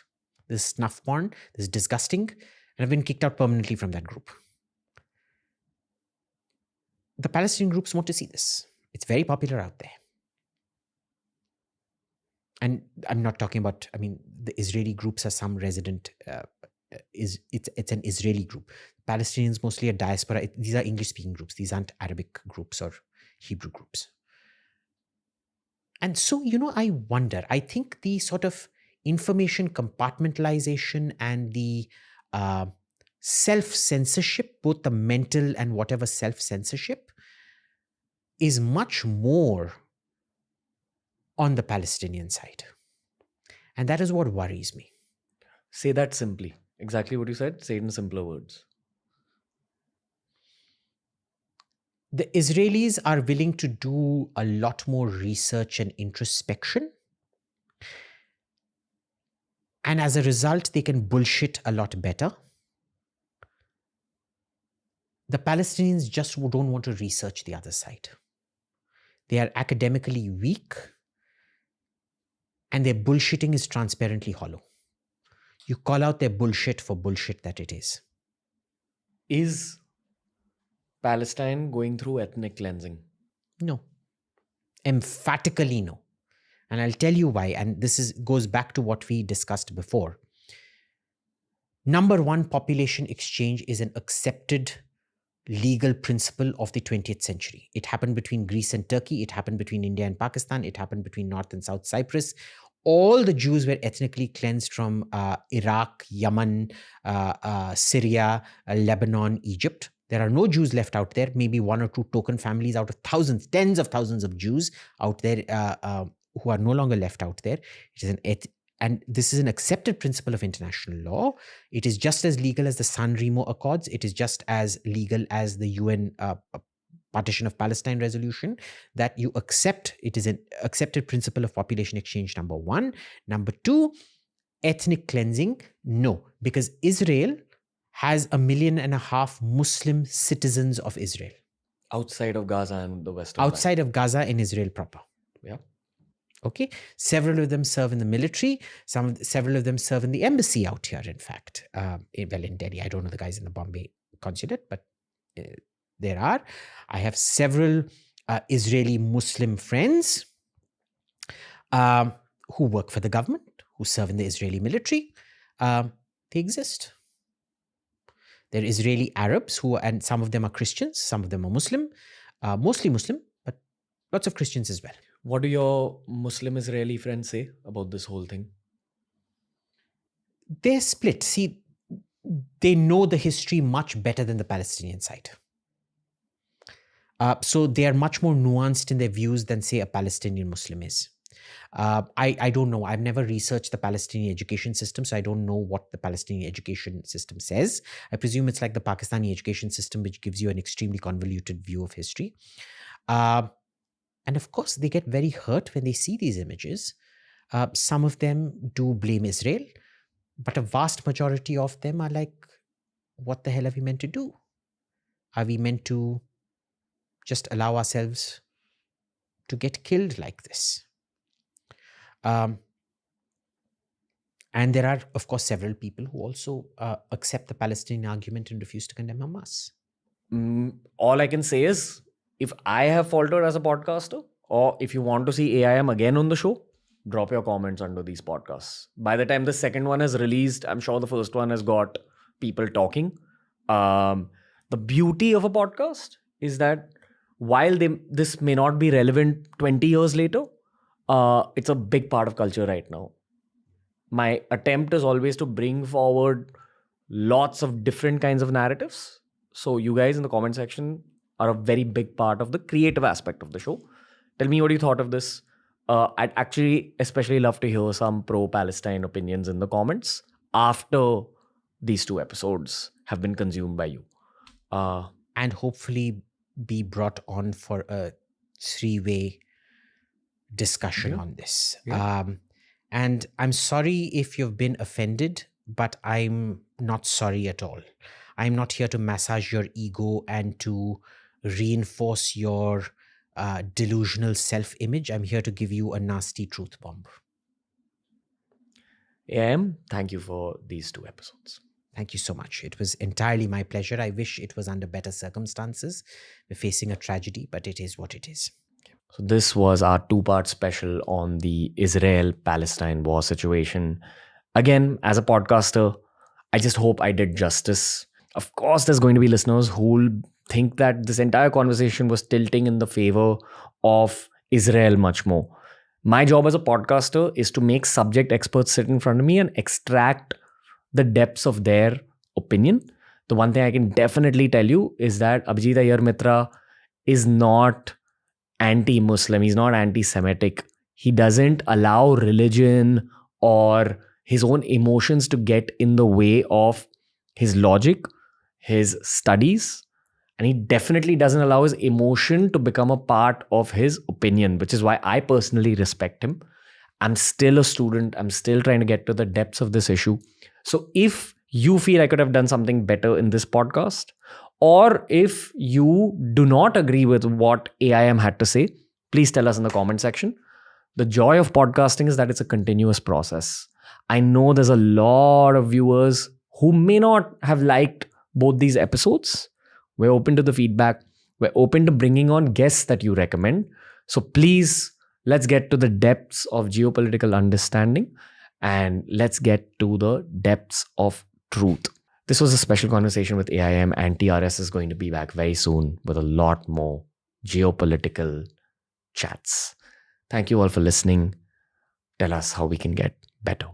This is snuff porn, this is disgusting, and I've been kicked out permanently from that group. The Palestinian groups want to see this. It's very popular out there. And I'm not talking about, the Israeli groups are some resident, it's an Israeli group. Palestinians mostly a diaspora. These are English-speaking groups. These aren't Arabic groups or Hebrew groups. And so, I wonder, I think the sort of information compartmentalization and the self-censorship, both the mental and whatever self-censorship, is much more on the Palestinian side. And that is what worries me. Say that simply. Exactly what you said. Say it in simpler words. The Israelis are willing to do a lot more research and introspection. And as a result, they can bullshit a lot better. The Palestinians just don't want to research the other side. They are academically weak, and their bullshitting is transparently hollow. You call out their bullshit for bullshit that it is. Is Palestine going through ethnic cleansing? No. Emphatically no. And I'll tell you why. And this goes back to what we discussed before. Number one, population exchange is an accepted legal principle of the 20th century. It happened between Greece and Turkey. It happened between India and Pakistan. It happened between North and South Cyprus. All the Jews were ethnically cleansed from Iraq, Yemen, Syria, Lebanon, Egypt. There are no Jews left out there, maybe one or two token families out of thousands, tens of thousands of Jews out there who are no longer left out there. And this is an accepted principle of international law. It is just as legal as the San Remo Accords. It is just as legal as the UN Partition of Palestine resolution that you accept. It is an accepted principle of population exchange, number one. Number two, ethnic cleansing, no, because Israel has 1.5 million Muslim citizens of Israel. Outside of Gaza and the Western Outside of Gaza and Israel proper. Yeah. Okay. Several of them serve in the military. Several of them serve in the embassy out here, in fact. In Delhi. I don't know the guys in the Bombay consulate, but there are. I have several Israeli Muslim friends who work for the government, who serve in the Israeli military. They exist. They're Israeli Arabs and some of them are Christians, some of them are Muslim, mostly Muslim, but lots of Christians as well. What do your Muslim Israeli friends say about this whole thing? They're split. See, they know the history much better than the Palestinian side. So they are much more nuanced in their views than, say, a Palestinian Muslim is. I don't know. I've never researched the Palestinian education system, so I don't know what the Palestinian education system says. I presume it's like the Pakistani education system, which gives you an extremely convoluted view of history. And of course, they get very hurt when they see these images. Some of them do blame Israel, but a vast majority of them are like, what the hell are we meant to do? Are we meant to just allow ourselves to get killed like this? And there are, of course, several people who also accept the Palestinian argument and refuse to condemn Hamas. All I can say is, if I have faltered as a podcaster, or if you want to see AIM again on the show, drop your comments under these podcasts. By the time the second one is released, I'm sure the first one has got people talking. The beauty of a podcast is that while this may not be relevant 20 years later, it's a big part of culture right now. My attempt is always to bring forward lots of different kinds of narratives. So you guys in the comment section are a very big part of the creative aspect of the show. Tell me what you thought of this. I'd actually especially love to hear some pro-Palestine opinions in the comments after these 2 episodes have been consumed by you. And hopefully be brought on for a 3-way discussion on this. And I'm sorry if you've been offended, but I'm not sorry at all. I'm not here to massage your ego and to reinforce your delusional self-image. I'm here to give you a nasty truth bomb. AM, thank you for these 2 episodes. Thank you so much. It was entirely my pleasure. I wish it was under better circumstances. We're facing a tragedy, but it is what it is. So this was our 2-part special on the Israel-Palestine war situation. Again, as a podcaster, I just hope I did justice. Of course, there's going to be listeners who will think that this entire conversation was tilting in the favor of Israel much more. My job as a podcaster is to make subject experts sit in front of me and extract the depths of their opinion. The one thing I can definitely tell you is that Abhijit Iyer-Mitra is not anti-Muslim. He's not anti-Semitic. He doesn't allow religion or his own emotions to get in the way of his logic, his studies, and he definitely doesn't allow his emotion to become a part of his opinion, which is why I personally respect him. I'm still a student. I'm still trying to get to the depths of this issue. So if you feel I could have done something better in this podcast, or if you do not agree with what AIM had to say, please tell us in the comment section. The joy of podcasting is that it's a continuous process. I know there's a lot of viewers who may not have liked both these episodes. We're open to the feedback. We're open to bringing on guests that you recommend. So please, let's get to the depths of geopolitical understanding and let's get to the depths of truth. This was a special conversation with AIM, and TRS is going to be back very soon with a lot more geopolitical chats. Thank you all for listening. Tell us how we can get better.